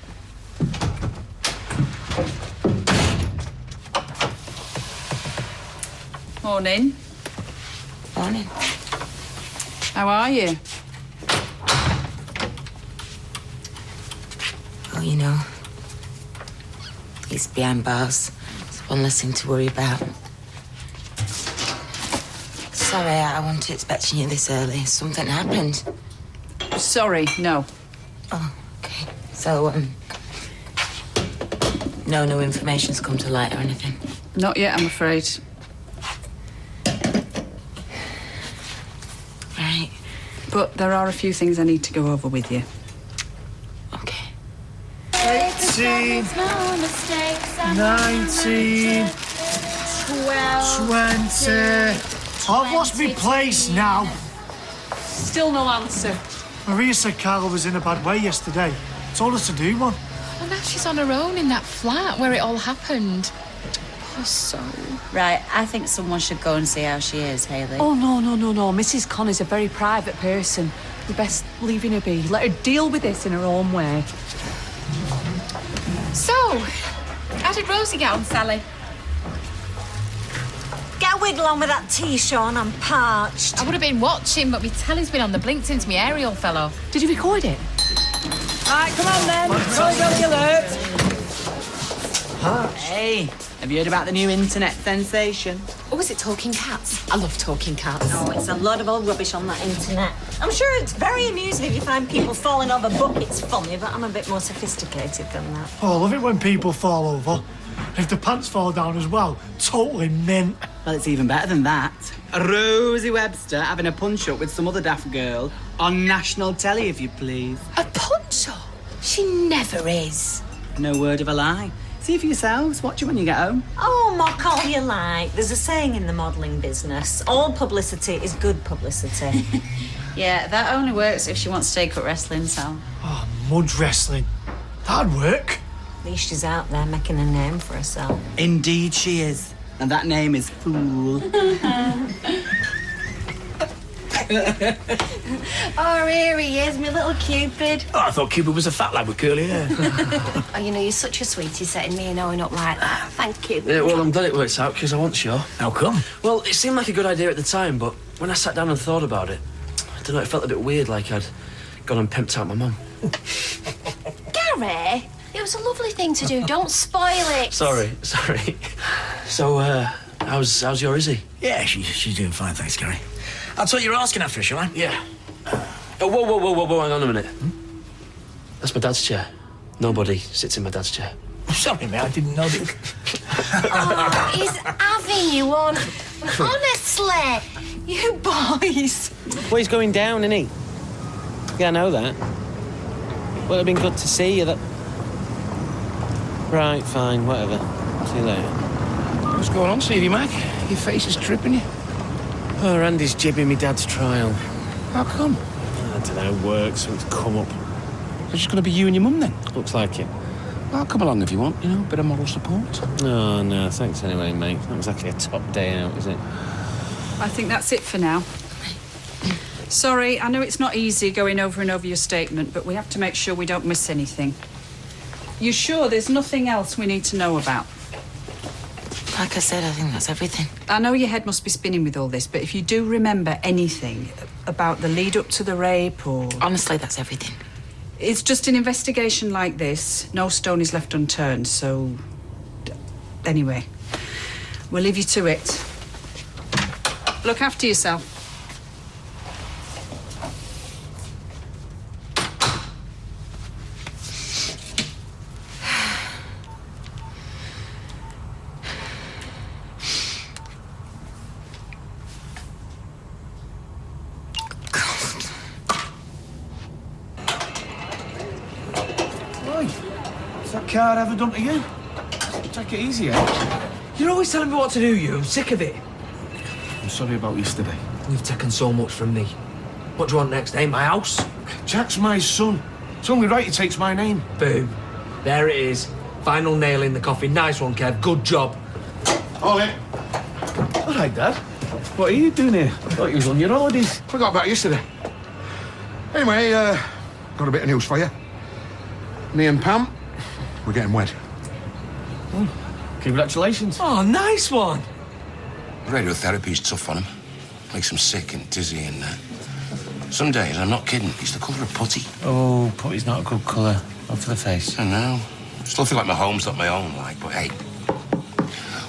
Morning. Morning. How are you? Oh, you know, he's behind bars. It's one less thing to worry about. Sorry, I wasn't expecting you this early. Something happened. Sorry, no. Oh, okay. So, no new information's come to light or anything? Not yet, I'm afraid. Right. But there are a few things I need to go over with you. 18, 19, 20. I've lost my place now. Still no answer. Maria said Carla was in a bad way yesterday. Told us to do one. Well, now she's on her own in that flat where it all happened. Poor soul. Right, I think someone should go and see how she is, Hayley. Oh, no. Mrs. Connor's a very private person. We're best leaving her be. Let her deal with this in her own way. So, how did Rosie get on, Sally? Get a wiggle on with that tea, Sean. I'm parched. I would have been watching, but my telly's been on the blink since my aerial fell off. Did you record it? All right, come on then. Totally alert. Hey, have you heard about the new internet sensation? Oh, is it Talking Cats? I love Talking Cats. Oh, it's a lot of old rubbish on that internet. I'm sure it's very amusing if you find people falling over buckets funny, but I'm a bit more sophisticated than that. Oh, I love it when people fall over. If the pants fall down as well, totally mint. Well, it's even better than that. Rosie Webster having a punch-up with some other daft girl on national telly, if you please. A punch-up? She never is. No word of a lie. See for yourselves. Watch it when you get home. Oh, mock all you like. There's a saying in the modelling business. All publicity is good publicity. Yeah, that only works if she wants to take up wrestling, Sal. Oh, mud wrestling. That'd work. At least she's out there making a name for herself. Indeed she is. And that name is Fool. Oh, here he is, my little Cupid. Oh, I thought Cupid was a fat lad with curly hair. Oh, you know, you're such a sweetie setting me and Owen up like that. Thank you. Yeah, well, I'm glad it works out, because I want sure. How come? Well, it seemed like a good idea at the time, but when I sat down and thought about it, I don't know, it felt a bit weird, like I'd gone and pimped out my mum. Gary, it was a lovely thing to do. Don't spoil it. Sorry. So, how's your Izzy? Yeah, she's doing fine, thanks, Gary. That's what you're asking after, shall I? Yeah. Oh, whoa, hang on a minute. That's my dad's chair. Nobody sits in my dad's chair. Sorry, mate, I didn't know that. Oh, he's having you on. Honestly, you boys. Well, he's going down, isn't he? Yeah, I know that. Well, it'd been good to see you. That. Right, fine, whatever. See you later. What's going on, Stevie Mac? Your face is tripping you. Oh, Randy's jibbing me dad's trial. How come? I don't know, work, something's come up. It's just going to be you and your mum, then? Looks like it. I'll come along if you want, you know, a bit of moral support. Oh, no, thanks anyway, mate. Not exactly a top day out, is it? I think that's it for now. Sorry, I know it's not easy going over and over your statement, but we have to make sure we don't miss anything. You sure there's nothing else we need to know about? Like I said, I think that's everything. I know your head must be spinning with all this, but if you do remember anything about the lead up to the rape or... Honestly, that's everything. It's just an investigation like this. No stone is left unturned, so... Anyway, we'll leave you to it. Look after yourself. Has that car ever done to you? Take it easy, eh? You're always telling me what to do, you. I'm sick of it. I'm sorry about yesterday. You've taken so much from me. What do you want next, eh? My house? Jack's my son. It's only right he takes my name. Boom. There it is. Final nail in the coffin. Nice one, Kev. Good job. Ollie. All right, Dad. What are you doing here? I thought you was on your holidays. Forgot about yesterday. Anyway, got a bit of news for you. Me and Pam, we're getting wed. Oh, congratulations. Oh, nice one. Radiotherapy's tough on him. Makes him sick and dizzy and some days, I'm not kidding, he's the colour of putty. Oh, putty's not a good colour. Not for the face. I know. Still feel like my home's not my own, like, but hey,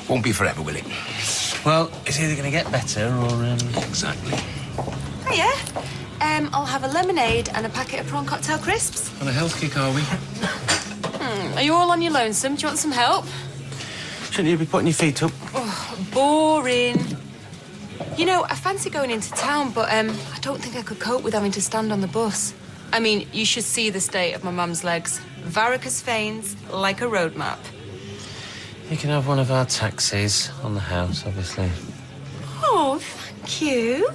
won't be forever, will it? Well, it's either going to get better or... Exactly. Hiya. I'll have a lemonade and a packet of prawn cocktail crisps. On a health kick, are we? Are you all on your lonesome? Do you want some help? Shouldn't you be putting your feet up? Oh, boring. You know, I fancy going into town, but I don't think I could cope with having to stand on the bus. I mean, you should see the state of my mum's legs. Varicose veins, like a road map. You can have one of our taxis on the house, obviously. Oh, thank you.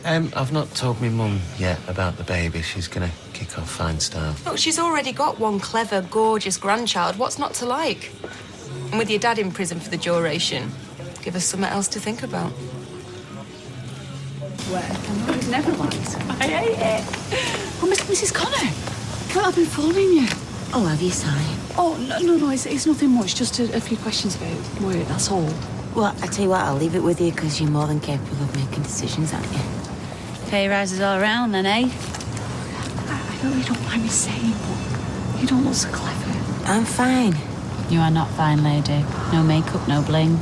I've not told my mum yet about the baby. She's going to kick off fine style. Look, she's already got one clever, gorgeous grandchild. What's not to like? And with your dad in prison for the duration, give us something else to think about. Work, and never liked. I hate it. Oh, Mrs. Connor, I've been phoning you. Oh, have you, Si? Oh, no, it's nothing much. Just a few questions about work, that's all. Well, I tell you what, I'll leave it with you because you're more than capable of making decisions, aren't you? Pay rises all around then, eh? I know you don't mind me saying, but you don't look so clever. I'm fine. You are not fine, lady. No makeup, no bling.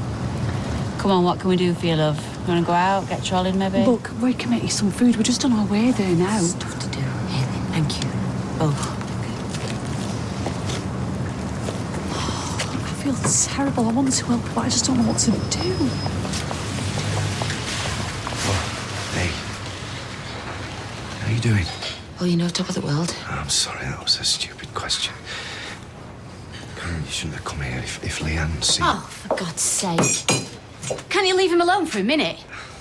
Come on, what can we do for you, love? You want to go out, get trolling maybe? Look, we can make you some food. We're just on our way there now. Stuff to do, Aileen. Thank you. Both. I feel terrible. I want to help, but I just don't know what to do. Hey. How you doing? Well, you know, top of the world. I'm sorry, that was a stupid question. You shouldn't have come here if Leanne seen... Oh, for God's sake. Can't you leave him alone for a minute?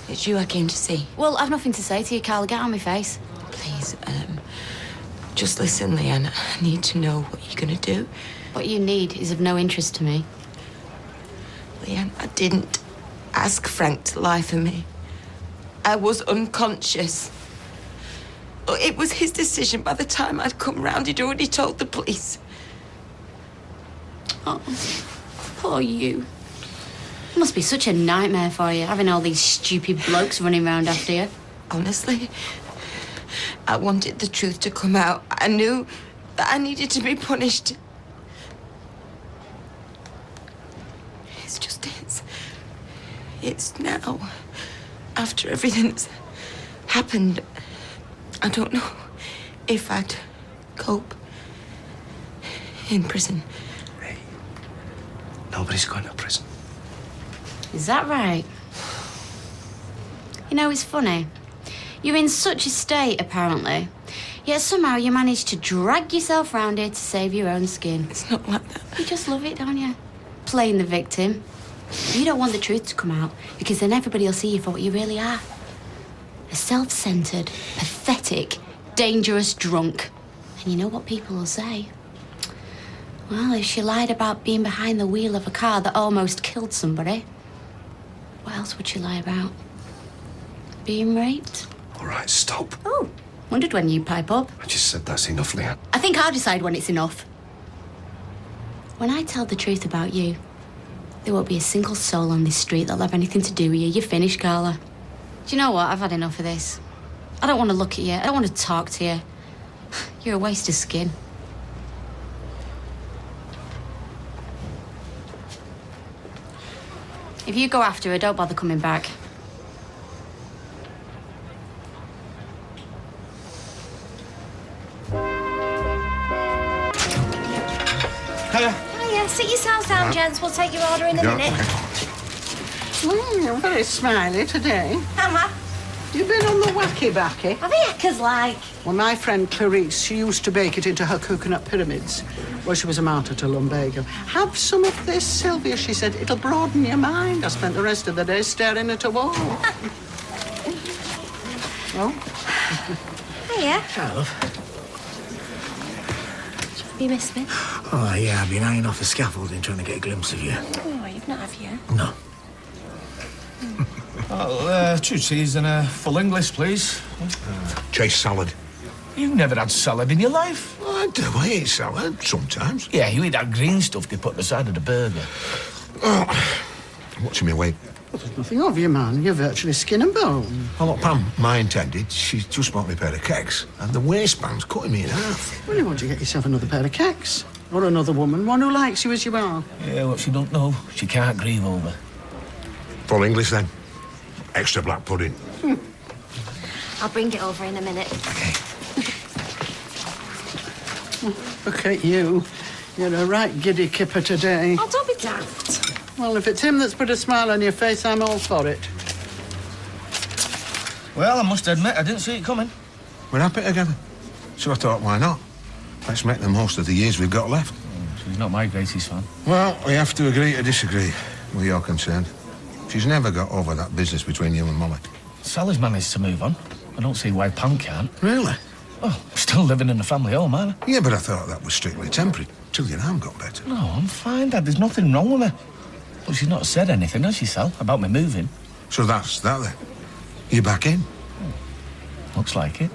It's you I came to see. Well, I've nothing to say to you, Carl. Get out of my face. Please, just listen, Leanne. I need to know what you're gonna do. What you need is of no interest to me. Leanne, I didn't ask Frank to lie for me. I was unconscious. It was his decision. By the time I'd come round, he'd already told the police. Oh, poor you. It must be such a nightmare for you, having all these stupid blokes running around after you. Honestly, I wanted the truth to come out. I knew that I needed to be punished. It's now, after everything that's happened, I don't know if I'd cope in prison. Hey, nobody's going to prison. Is that right? You know, it's funny. You're in such a state, apparently, yet somehow you manage to drag yourself round here to save your own skin. It's not like that. You just love it, don't you? Playing the victim. You don't want the truth to come out, because then everybody will see you for what you really are. A self-centred, pathetic, dangerous drunk. And you know what people will say? Well, if she lied about being behind the wheel of a car that almost killed somebody, what else would she lie about? Being raped? All right, stop. Oh, wondered when you'd pipe up. I just said that's enough, Leanne. I think I'll decide when it's enough. When I tell the truth about you, there won't be a single soul on this street that'll have anything to do with you. You're finished, Carla. Do you know what? I've had enough of this. I don't want to look at you. I don't want to talk to you. You're a waste of skin. If you go after her, don't bother coming back. Hiya. Hiya, sit yourselves down, gents. We'll take your order in a minute. You're very smiley today. Am I? You've been on the wacky backy. Are the heckers like? Well, my friend Clarice, she used to bake it into her coconut pyramids. Well, she was a martyr to lumbago. Have some of this, Sylvia, she said. It'll broaden your mind. I spent the rest of the day staring at a wall. Oh? Hiya. Hi, love. You missed me? Oh, yeah, I've been hanging off the scaffolding trying to get a glimpse of you. Oh, you've not, have you? No. Oh, 2 teas and a full English, please. Chase salad. You've never had salad in your life? Well, I do. I eat salad sometimes. Yeah, you eat that green stuff they put on the side of the burger. Oh, watching me weight. Well, there's nothing of you, man. You're virtually skin and bone. Well, look, Pam, my intended, she just bought me a pair of kecks, and the waistband's cutting me in half. Well, you want to get yourself another pair of kecks. Or another woman, one who likes you as you are. Yeah, what she don't know, she can't grieve over. Full English, then. Extra black pudding. I'll bring it over in a minute. Look at you. You're a right giddy kipper today. Oh, don't be daft. Well, if it's him that's put a smile on your face, I'm all for it. Well, I must admit, I didn't see it coming. We're happy together. So I thought, why not? Let's make the most of the years we've got left. She's not my greatest fan. Well, we have to agree to disagree, where you're concerned. She's never got over that business between you and Molly. Sally's managed to move on. I don't see why Pam can't. Really? Oh, still living in the family home, aren't I? Yeah, but I thought that was strictly temporary, till your arm got better. No, I'm fine, Dad. There's nothing wrong with me. But she's not said anything, has she, Sal, about me moving? So that's that, then? You back in? Looks like it.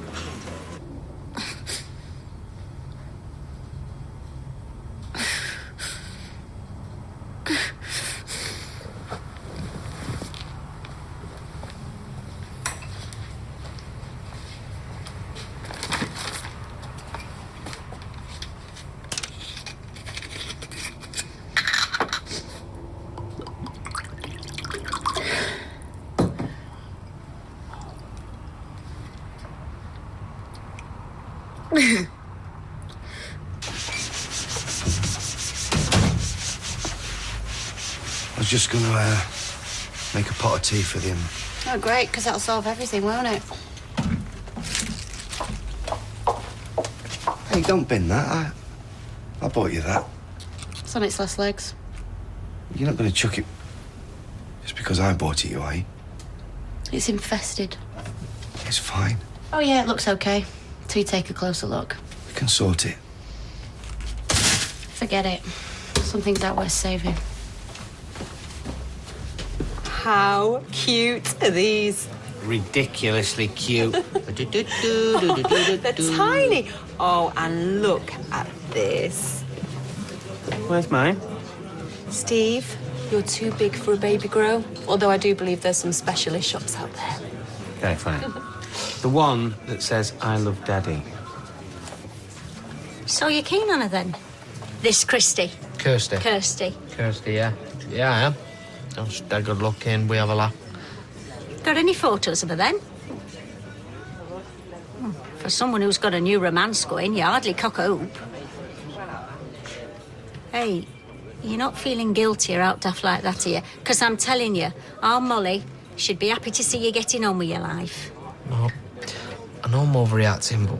I was just gonna make a pot of tea for them. Oh, great, because that'll solve everything, won't it? Hey, don't bin that. I bought you that. It's on its last legs. You're not gonna chuck it just because I bought it, you are you? It's infested. It's fine. Oh, yeah, it looks okay. Till you take a closer look. We can sort it. Forget it. Some things aren't worth saving. How cute are these? Ridiculously cute. They're tiny. Oh, and look at this. Where's mine? Steve, you're too big for a baby grow. Although I do believe there's some specialist shops out there. Okay, fine. The one that says, I love Daddy. So you're keen on her then? This Christy? Kirsty. Kirsty. Kirsty, yeah. Yeah, I am. She's dead good looking. We have a laugh. Got any photos of her then? For someone who's got a new romance going, you hardly cock a hoop. Hey, you're not feeling guilty or out daft like that, are you? Because I'm telling you, our Molly should be happy to see you getting on with your life. No. I know I'm overreacting, but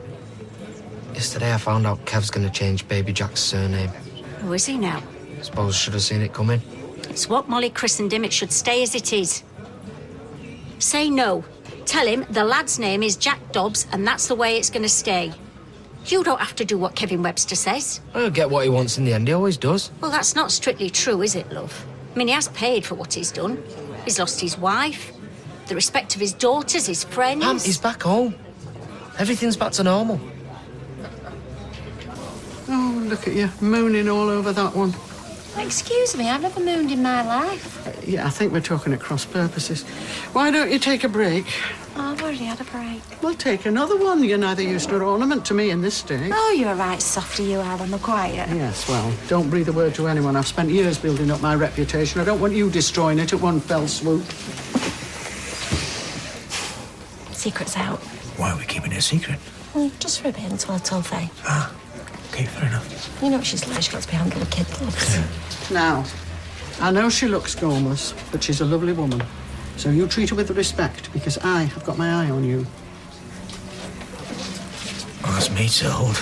yesterday I found out Kev's going to change Baby Jack's surname. Who is he now? I suppose I should have seen it coming. It's what Molly christened him. It should stay as it is. Say no. Tell him the lad's name is Jack Dobbs and that's the way it's going to stay. You don't have to do what Kevin Webster says. I'll get what he wants in the end. He always does. Well, that's not strictly true, is it, love? I mean, he has paid for what he's done. He's lost his wife, the respect of his daughters, his friends. Pam, he's back home. Everything's back to normal. Oh, look at you, mooning all over that one. Excuse me, I've never mooned in my life. Yeah, I think we're talking at cross purposes. Why don't you take a break? Oh, I've already had a break. Well, take another one. You're neither use nor ornament to me in this state. Oh, you're a right softy you are on the quiet. Yes, well, don't breathe a word to anyone. I've spent years building up my reputation. I don't want you destroying it at one fell swoop. Secret's out. Why are we keeping it a secret? Well, just for a bit until I told Faye. Ah, okay, fair enough. You know what she's like. She's got to be handled with kid gloves. Now, I know she looks gormless, but she's a lovely woman. So you treat her with respect, because I have got my eye on you. Well, that's me told.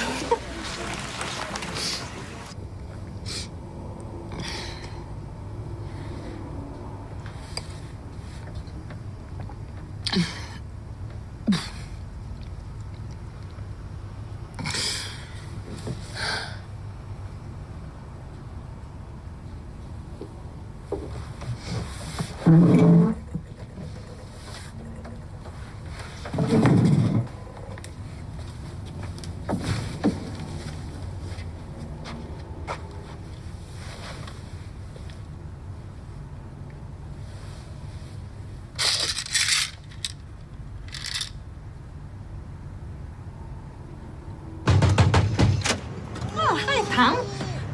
Oh, hi, Pam.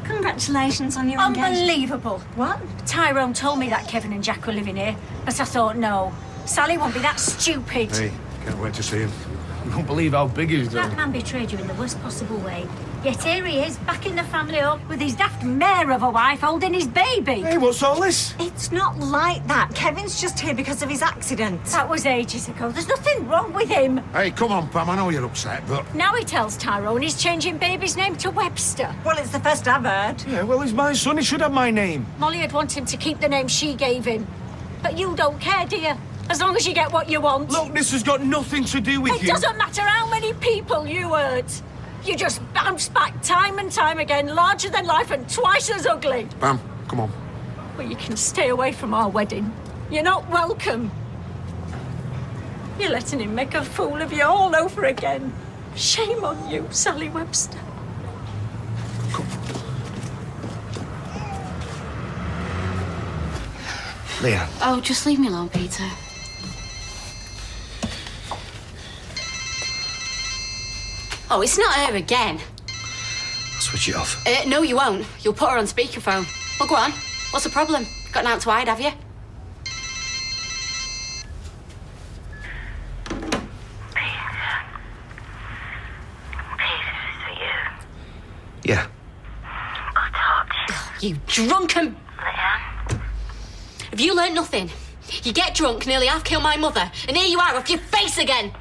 Congratulations on your engagement. Unbelievable. What? Tyrone told me that Kevin and Jack were living here, but I thought, no. Sally won't be that stupid. Hey, can't wait to see him. You won't believe how big he's That done. man betrayed you in the worst possible way. Yet here he is, back in the family home, with his daft mare of a wife holding his baby. Hey, what's all this? It's not like that. Kevin's just here because of his accident. That was ages ago. There's nothing wrong with him. Hey, come on, Pam, I know you're upset, but... Now he tells Tyrone he's changing baby's name to Webster. Well, it's the first I've heard. Yeah, well, he's my son. He should have my name. Molly would want him to keep the name she gave him. But you don't care, do you? As long as you get what you want. Look, this has got nothing to do with It you. doesn't matter how many people you hurt. You just bounce back time and time again, larger than life and twice as ugly. Pam, come on. Well, you can stay away from our wedding. You're not welcome. You're letting him make a fool of you all over again. Shame on you, Sally Webster. Leah. Oh, just leave me alone, Peter. Oh, it's not her again. I'll switch it off. No, you won't. You'll put her on speakerphone. Well, go on. What's the problem? Got an out to hide, have you? Yeah. You drunken... Have you learnt nothing? You get drunk, nearly half kill my mother, and here you are off your face again!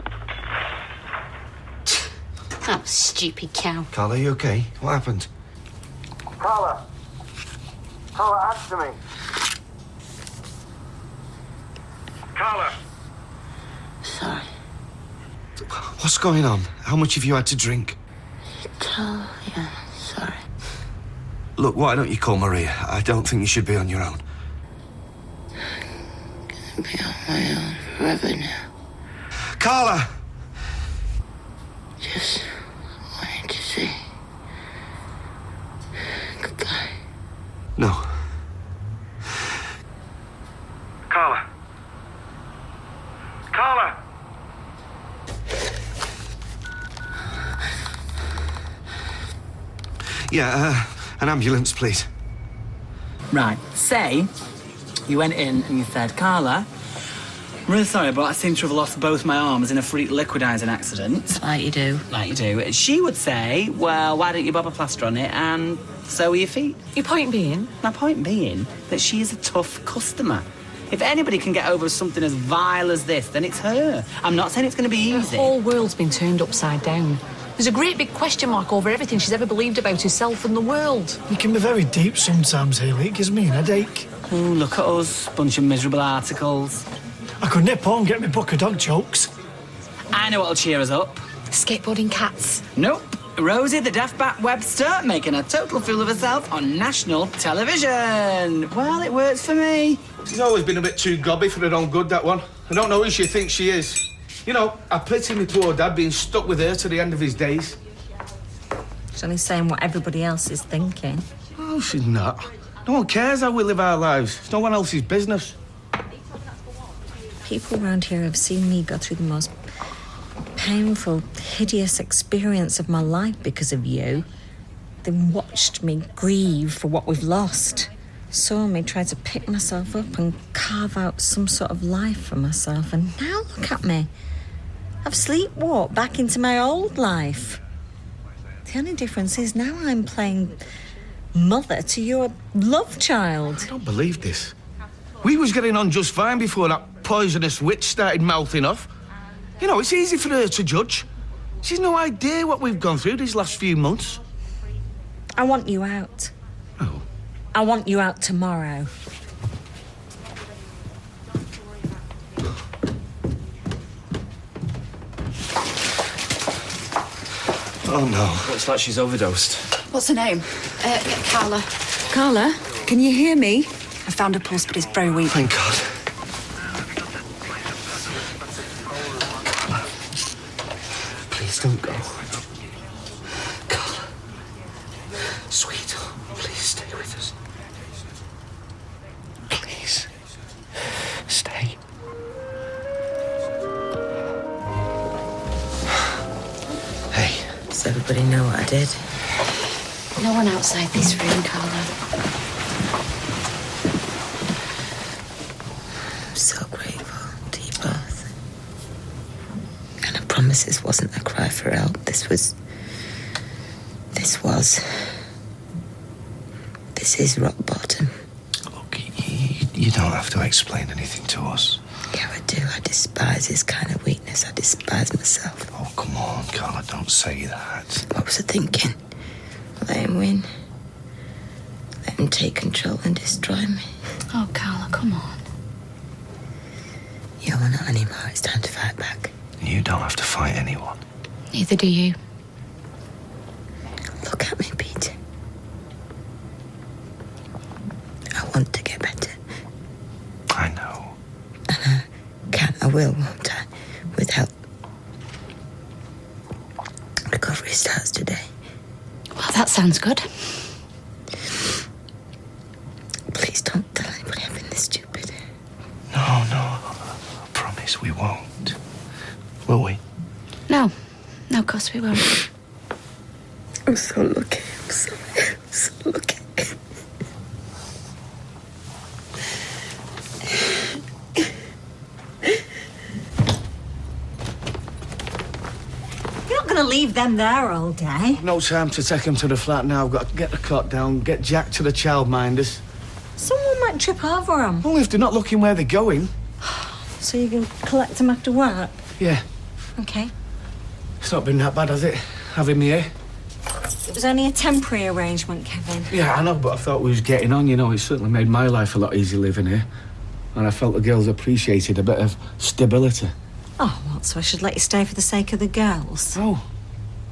Oh, stupid cow. Carla, you okay? What happened? Carla! Carla, answer me! Carla! Sorry. What's going on? How much have you had to drink? Yeah, sorry. Look, why don't you call Maria? I don't think you should be on your own. Gonna be on my own forever now. Carla! Just wanted to say goodbye. No. Carla! Carla! Yeah, an ambulance, please. Right, say you went in and you said, Carla, I'm really sorry, but I seem to have lost both my arms in a freak liquidising accident. Like you do. Like you do. She would say, well, why don't you bob a plaster on it and sew your feet? Your point being? My point being that she is a tough customer. If anybody can get over something as vile as this, then it's her. I'm not saying it's going to be easy. The whole world's been turned upside down. There's a great big question mark over everything she's ever believed about herself and the world. You can be very deep sometimes, Hayley. It gives me an headache. Oh, look at us, bunch of miserable articles. I could nip on and get me book of dog jokes. I know what'll cheer us up. Skateboarding cats. Nope. Rosie the Daft Bat Webster making a total fool of herself on national television. Well, it works for me. She's always been a bit too gobby for her own good, that one. I don't know who she thinks she is. You know, I pity my poor dad being stuck with her to the end of his days. She's only saying what everybody else is thinking. Oh, she's not. No one cares how we live our lives. It's no one else's business. People around here have seen me go through the most painful, hideous experience of my life because of you. They watched me grieve for what we've lost. Saw me try to pick myself up and carve out some sort of life for myself. And now look at me. I've sleepwalked back into my old life. The only difference is now I'm playing mother to your love child. I don't believe this. We was getting on just fine before that poisonous witch started mouthing off. You know, it's easy for her to judge. She's no idea what we've gone through these last few months. I want you out. Oh. I want you out tomorrow. Oh, no. Looks like she's overdosed. What's her name? Carla. Carla, can you hear me? I found her pulse, but it's very weak. Thank God. Carla. Please don't go. Carla. Sweetheart, please stay with us. Please. Stay. Hey. Does everybody know what I did? No one outside this room, Carla. I'm so grateful to you both. And I promise this wasn't a cry for help. This is rock bottom. Look, you don't have to explain anything to us. Yeah, I do. I despise this kind of weakness. I despise myself. Oh, come on, Carla, don't say that. What was I thinking? Let him win. Let him take control and destroy me. Oh, Carla, come on. You're not anymore. It's time to fight back. You don't have to fight anyone. Neither do you. Look at me, Peter. I want to get better. I know. And I will, won't I? With help. Recovery starts today. Well, that sounds good. Please don't tell anybody I've been this stupid. No. I promise we won't. Will we? No, of course we won't. I'm so lucky. I'm so lucky. You're not going to leave them there all day. No time to take them to the flat now. I've got to get the cot down, get Jack to the childminders. Someone might trip over them. Only if they're not looking where they're going. So you can collect them after work? Yeah. Okay. It's not been that bad, has it? Having me here? It was only a temporary arrangement, Kevin. Yeah, I know, but I thought we was getting on, you know. It certainly made my life a lot easier living here. And I felt the girls appreciated a bit of stability. Oh, what, so I should let you stay for the sake of the girls? Oh,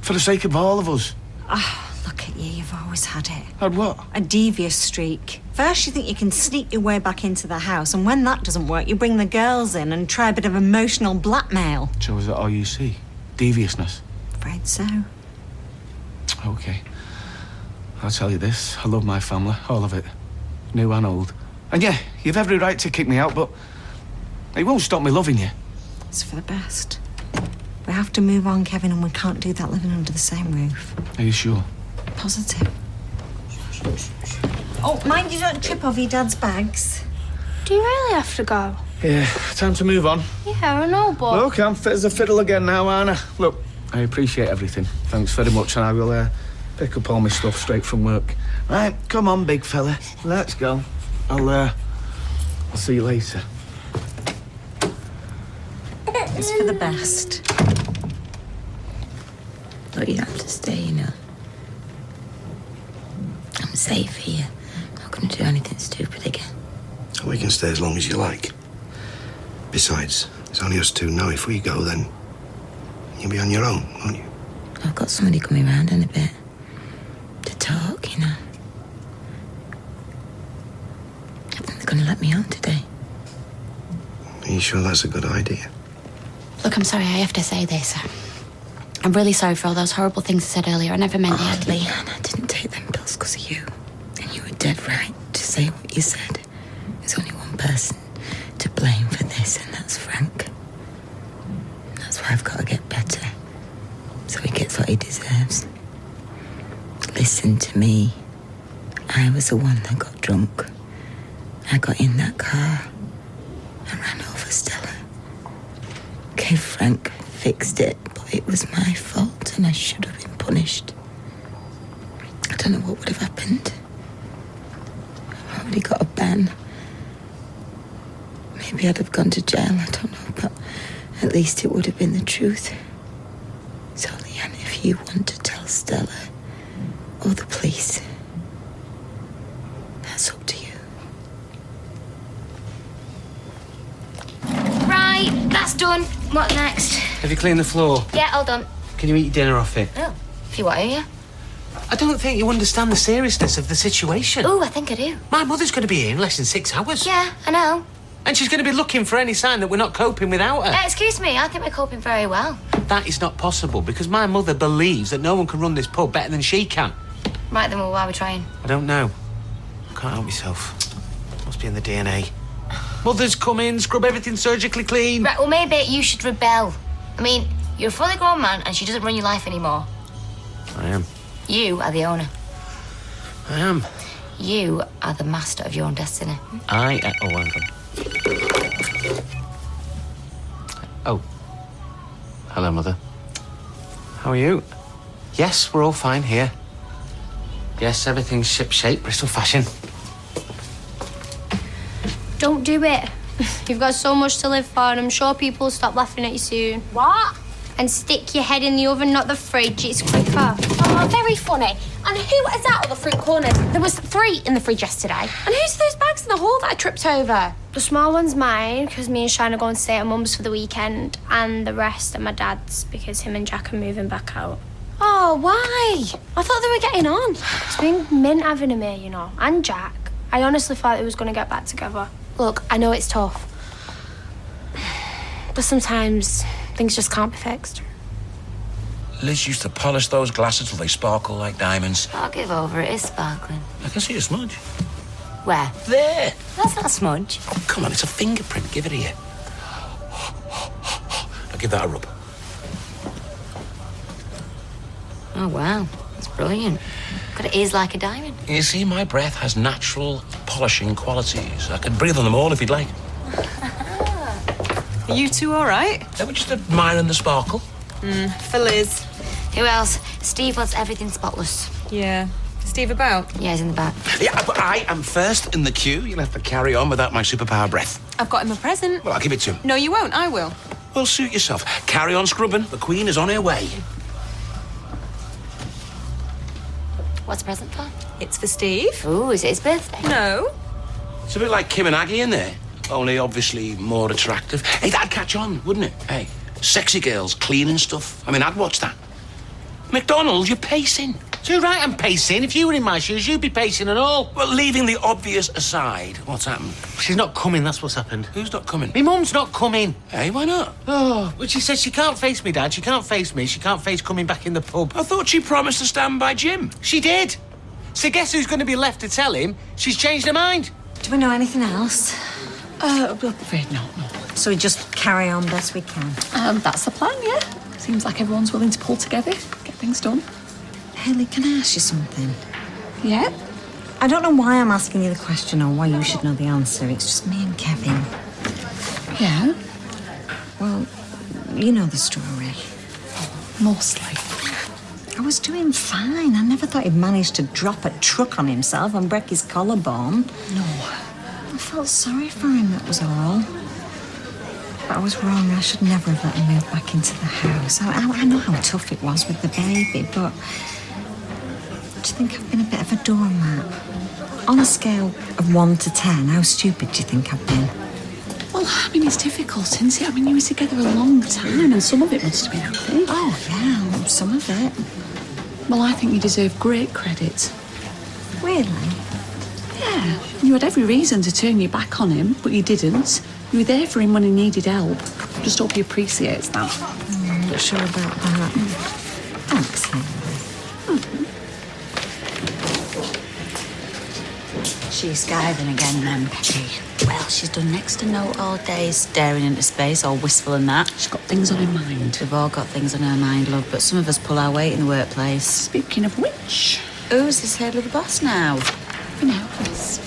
for the sake of all of us. Ah, look at you, you've always had it. Had what? A devious streak. First you think you can sneak your way back into the house, and when that doesn't work, you bring the girls in and try a bit of emotional blackmail. So is that all you see? Deviousness? Afraid so. Okay. I'll tell you this, I love my family, all of it. New and old. And yeah, you've every right to kick me out, but it won't stop me loving you. It's for the best. We have to move on, Kevin, and we can't do that living under the same roof. Are you sure? Positive. Oh, mind you don't trip over your dad's bags. Do you really have to go? Yeah, time to move on. Yeah, I know, but... Look, I'm fit as a fiddle again now, aren't I? Look, I appreciate everything. Thanks very much, and I will pick up all my stuff straight from work. Right, come on, big fella. Let's go. I'll see you later. It's for the best. But you have to stay, you know. I'm safe here. I'm not going to do anything stupid again. We can stay as long as you like. Besides, it's only us two now. If we go, then you'll be on your own, won't you? I've got somebody coming round in a bit to talk, you know. I think they're going to let me on today. Are you sure that's a good idea? Look, I'm sorry, I have to say this. I'm really sorry for all those horrible things I said earlier. I never meant it. Leanne, I didn't take them pills because of you. And you were dead right to say what you said. There's only one person to blame for this, and that's Frank. That's why I've got to get better, so he gets what he deserves. Listen to me. I was the one that got drunk. I got in that car and ran over Stella. Okay, Frank fixed it, but it was my fault and I should have been punished. I don't know what would have happened. I've already got a ban. Maybe I'd have gone to jail, I don't know, but at least it would have been the truth. So, Leanne, if you want to tell Stella or the police, that's up to you. Right, that's done. What next? Have you cleaned the floor? Yeah, all done. Can you eat your dinner off it? Oh, if you want to, yeah. I don't think you understand the seriousness of the situation. Oh, I think I do. My mother's going to be here in less than 6 hours. Yeah, I know. And she's going to be looking for any sign that we're not coping without her. Excuse me, I think we're coping very well. That is not possible because my mother believes that no one can run this pub better than she can. Right then, well, why are we trying? I don't know. I can't help myself. Must be in the DNA. Mother's come in, scrub everything surgically clean. Right, well, maybe you should rebel. I mean, you're a fully grown man and she doesn't run your life anymore. I am. You are the owner. I am. You are the master of your own destiny. Oh, hang on. Oh. Hello, Mother. How are you? Yes, we're all fine here. Yes, everything's ship-shape, Bristol fashion. Don't do it. You've got so much to live for, and I'm sure people will stop laughing at you soon. What? And stick your head in the oven, not the fridge. It's quicker. Oh, very funny. And who is that on the fruit corner? There was 3 in the fridge yesterday. And who's those bags in the hall that I tripped over? The small one's mine, because me and Shine are going to stay at Mum's for the weekend, and the rest are my dad's, because him and Jack are moving back out. Oh, why? I thought they were getting on. It's been mint having him here, you know, and Jack. I honestly thought they was going to get back together. Look, I know it's tough, but sometimes things just can't be fixed. Liz used to polish those glasses till they sparkle like diamonds. I'll give over, it is sparkling. I can see a smudge. Where? There. That's not a smudge. Oh, come on, it's a fingerprint. Give it here. Now give that a rub. Oh, wow. That's brilliant. But it is like a diamond. You see, my breath has natural polishing qualities. I can breathe on them all if you'd like. Are you two all right? They were just admiring the sparkle. For Liz. Who else? Steve wants everything spotless. Yeah. Is Steve about? Yeah, he's in the back. Yeah, but I am first in the queue. You'll have to carry on without my superpower breath. I've got him a present. Well, I'll give it to him. No, you won't. I will. Well, suit yourself. Carry on scrubbing. The Queen is on her way. What's the present for? It's for Steve. Ooh, is it his birthday? No. It's a bit like Kim and Aggie in there, only obviously more attractive. Hey, that'd catch on, wouldn't it? Hey, sexy girls cleaning stuff. I mean, I'd watch that. McDonald, you're pacing. Too right, I'm pacing. If you were in my shoes, you'd be pacing and all. Well, leaving the obvious aside, what's happened? She's not coming, that's what's happened. Who's not coming? Me mum's not coming. Hey, why not? Oh, but she says she can't face me, Dad. She can't face me. She can't face coming back in the pub. I thought she promised to stand by Jim. She did. So guess who's going to be left to tell him she's changed her mind? Do we know anything else? I'm afraid not, no. So we just carry on best we can. That's the plan, yeah. Seems like everyone's willing to pull together, get things done. Haley, can I ask you something? Yeah? I don't know why I'm asking you the question or why you should know the answer. It's just me and Kevin. Yeah? Well, you know the story. Mostly. I was doing fine. I never thought he'd managed to drop a truck on himself and break his collarbone. No. I felt sorry for him, that was all. But I was wrong. I should never have let him move back into the house. I know how tough it was with the baby, but do you think I've been a bit of a doormat? On a scale of 1 to 10, how stupid do you think I've been? Well, I mean, it's difficult, isn't it? I mean, you were together a long time, and some of it must have been happy. Oh, yeah, some of it. Well, I think you deserve great credit. Really? Yeah. You had every reason to turn your back on him, but you didn't. You were there for him when he needed help. Just hope he appreciates that. I'm not sure about that. Thanks, Haley. She's skiving again then, Becky. Well, she's done next to no all day, staring into space, all wistful and that. She's got things on her mind. We've all got things on our mind, love, but some of us pull our weight in the workplace. Speaking of which... Who's this head of the boss now? You know, yes.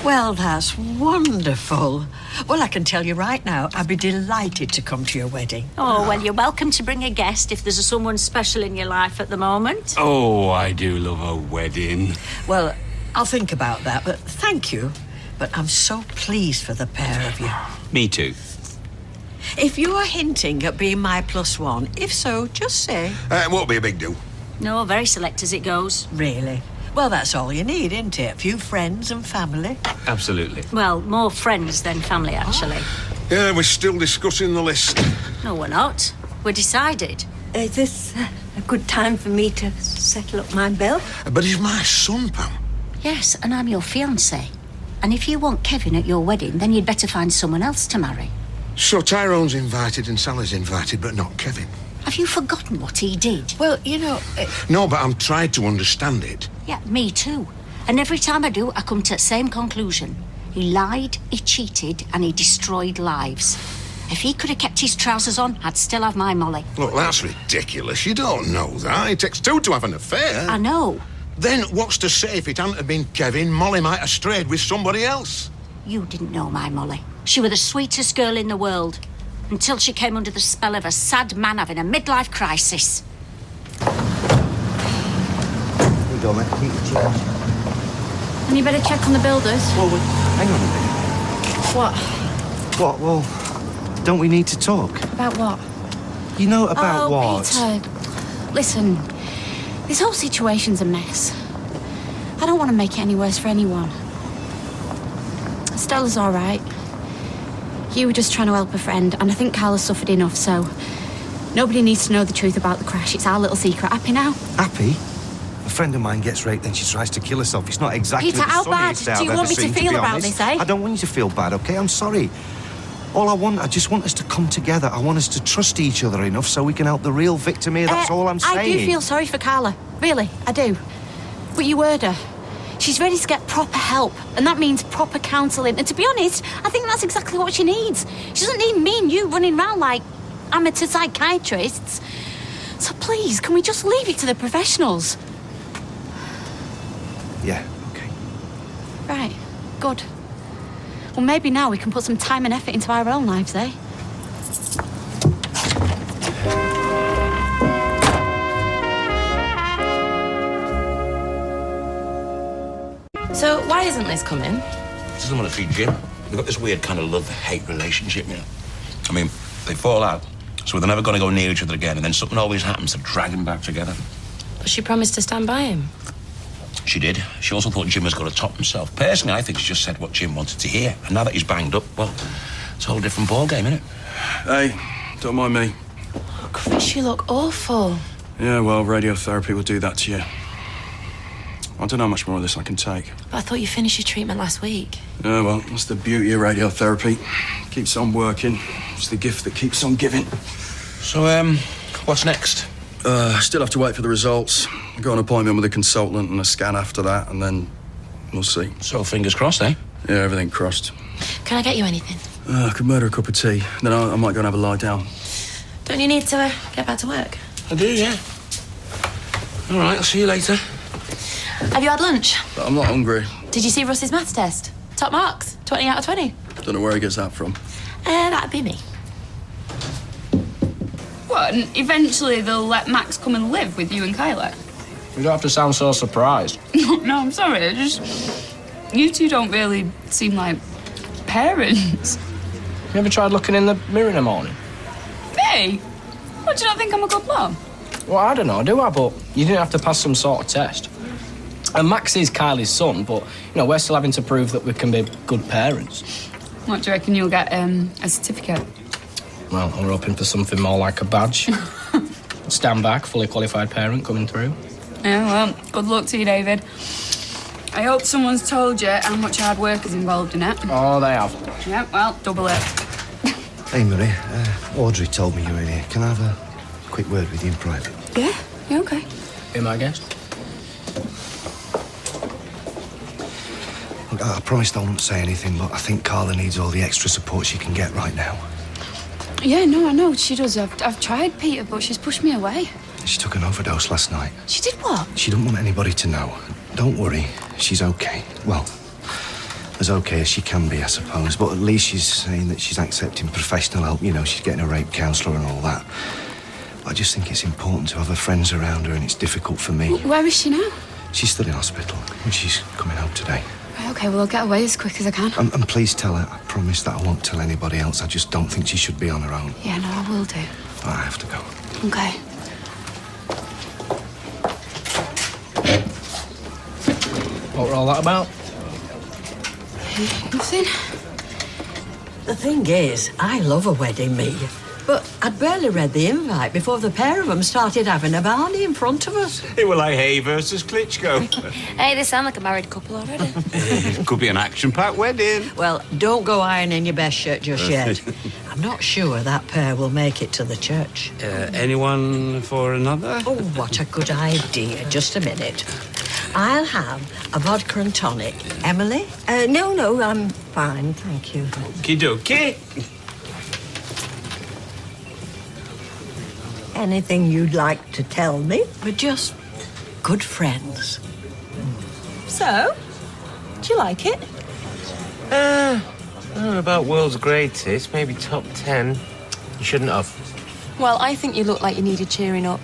Well, that's wonderful. Well, I can tell you right now, I'd be delighted to come to your wedding. Oh, well, you're welcome to bring a guest if there's someone special in your life at the moment. Oh, I do love a wedding. Well, I'll think about that, but thank you. But I'm so pleased for the pair of you. Me too. If you are hinting at being my +1, if so, just say. It won't be a big deal. No, very select as it goes. Really? Well, that's all you need, isn't it? A few friends and family. Absolutely. Well, more friends than family, actually. Yeah, we're still discussing the list. No, we're not. We're decided. Is this a good time for me to settle up my bill? But he's my son, Pam. Yes, and I'm your fiancée. And if you want Kevin at your wedding, then you'd better find someone else to marry. So Tyrone's invited and Sally's invited, but not Kevin. Have you forgotten what he did? Well, you know... No, but I'm trying to understand it. Yeah, me too. And every time I do, I come to the same conclusion. He lied, he cheated, and he destroyed lives. If he could have kept his trousers on, I'd still have my Molly. Look, that's ridiculous. You don't know that. It takes two to have an affair. I know. Then what's to say if it hadn't have been Kevin, Molly might have strayed with somebody else? You didn't know my Molly. She was the sweetest girl in the world. Until she came under the spell of a sad man having a midlife crisis. Here you go, mate. Keep the change. And you better check on the builders. Well, hang on a minute. What? What? Well, don't we need to talk? About what? You know about what? Peter, listen, this whole situation's a mess. I don't want to make it any worse for anyone. Stella's all right. You were just trying to help a friend, and I think Carla's suffered enough, so nobody needs to know the truth about the crash. It's our little secret. Happy now? Happy? A friend of mine gets raped, then she tries to kill herself. It's not exactly Peter, the how sunniest bad day do you I've want ever me to seen, feel be about honest. this, eh? I don't want you to feel bad, okay? I'm sorry. I just want us to come together. I want us to trust each other enough so we can help the real victim here. That's all I'm saying. I do feel sorry for Carla. Really, I do. But you heard her. She's ready to get proper help, and that means proper counselling. And to be honest, I think that's exactly what she needs. She doesn't need me and you running around like amateur psychiatrists. So please, can we just leave it to the professionals? Yeah, okay. Right, good. Well, maybe now we can put some time and effort into our own lives, eh? So why isn't Liz coming? She doesn't want to see Jim. They've got this weird kind of love-hate relationship, you know. I mean, they fall out, so they're never going to go near each other again, and then something always happens to drag them back together. But she promised to stand by him. She did. She also thought Jim was going to top himself. Personally, I think she just said what Jim wanted to hear. And now that he's banged up, well, it's a whole different ballgame, isn't it? Hey, don't mind me. Oh, Chris, you look awful. Yeah, well, radiotherapy will do that to you. I don't know how much more of this I can take. But I thought you finished your treatment last week. Yeah, well, that's the beauty of radiotherapy. Keeps on working. It's the gift that keeps on giving. So, what's next? Still have to wait for the results. I've got an appointment with a consultant and a scan after that, and then we'll see. So, fingers crossed, eh? Yeah, everything crossed. Can I get you anything? I could murder a cup of tea. Then I might go and have a lie down. Don't you need to get back to work? I do, yeah. All right, I'll see you later. Have you had lunch? But I'm not hungry. Did you see Russ's maths test? Top marks, 20 out of 20. Don't know where he gets that from. That'd be me. What, and eventually they'll let Max come and live with you and Kyla? You don't have to sound so surprised. No, I'm sorry, you two don't really seem like parents. You ever tried looking in the mirror in the morning? Me? What, do you not think I'm a good mum? Well, I don't know, do I? But you didn't have to pass some sort of test. And Max is Kylie's son, but, you know, we're still having to prove that we can be good parents. What, do you reckon you'll get a certificate? Well, we're hoping for something more like a badge. Stand back, fully qualified parent coming through. Yeah, well, good luck to you, David. I hope someone's told you how much hard work is involved in it. Oh, they have. Yeah, well, double it. Hey, Marie, Audrey told me you were in here. Can I have a quick word with you in private? Yeah, okay. Be my guest. Look, I promised I wouldn't say anything, but I think Carla needs all the extra support she can get right now. Yeah, no, I know she does. I've tried, Peter, but she's pushed me away. She took an overdose last night. She did what? She didn't want anybody to know. Don't worry, she's okay. Well, as okay as she can be, I suppose. But at least she's saying that she's accepting professional help. You know, she's getting a rape counsellor and all that. But I just think it's important to have her friends around her, and it's difficult for me. Where is she now? She's still in hospital, and she's coming home today. Okay, well, I'll get away as quick as I can. And please tell her, I promise that I won't tell anybody else. I just don't think she should be on her own. Yeah, no, I will do. I have to go. Okay. What were all that about? Nothing. The thing is, I love a wedding, me. But I'd barely read the invite before the pair of them started having a barney in front of us. It were like Hay versus Klitschko. Hey, they sound like a married couple already. It could be an action-packed wedding. Well, don't go ironing your best shirt just yet. I'm not sure that pair will make it to the church. Anyone for another? Oh, what a good idea. Just a minute. I'll have a vodka and tonic. Emily? No, I'm fine, thank you. Okie dokie. Anything you'd like to tell me? We're just good friends. So, do you like it? I don't know about world's greatest, maybe top 10. You shouldn't have. Well, I think you look like you needed cheering up.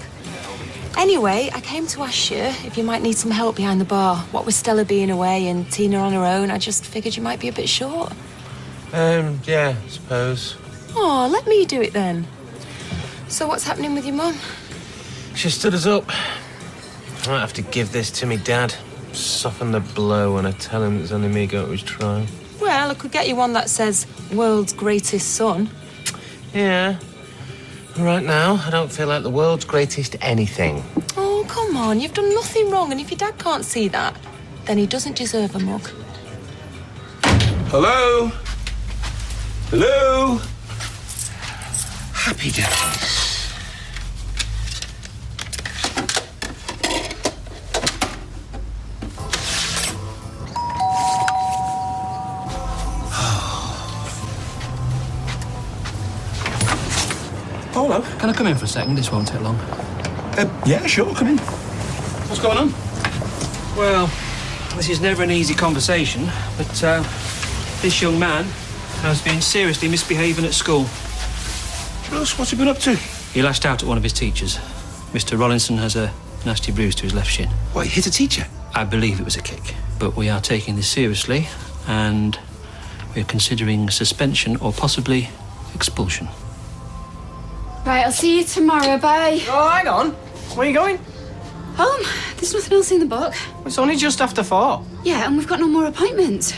Anyway, I came to ask you if you might need some help behind the bar. What with Stella being away and Tina on her own, I just figured you might be a bit short. Yeah, I suppose. Oh, let me do it then. So what's happening with your mum? She stood us up. I might have to give this to me dad. Soften the blow when I tell him it's only me going to his trial. Well, I could get you one that says world's greatest son. Yeah. Right now, I don't feel like the world's greatest anything. Oh, come on, you've done nothing wrong, and if your dad can't see that, then he doesn't deserve a mug. Hello? Hello? Happy days. Hello. Can I come in for a second? This won't take long. Yeah, sure, come in. What's going on? Well, this is never an easy conversation, but this young man has been seriously misbehaving at school. Russ, what's he been up to? He lashed out at one of his teachers. Mr. Rollinson has a nasty bruise to his left shin. What, he hit a teacher? I believe it was a kick. but we are taking this seriously and we're considering suspension or possibly expulsion. Right, I'll see you tomorrow, bye. Oh, hang on. Where are you going? Home. There's nothing else in the book. It's only just after 4. Yeah, and we've got no more appointments.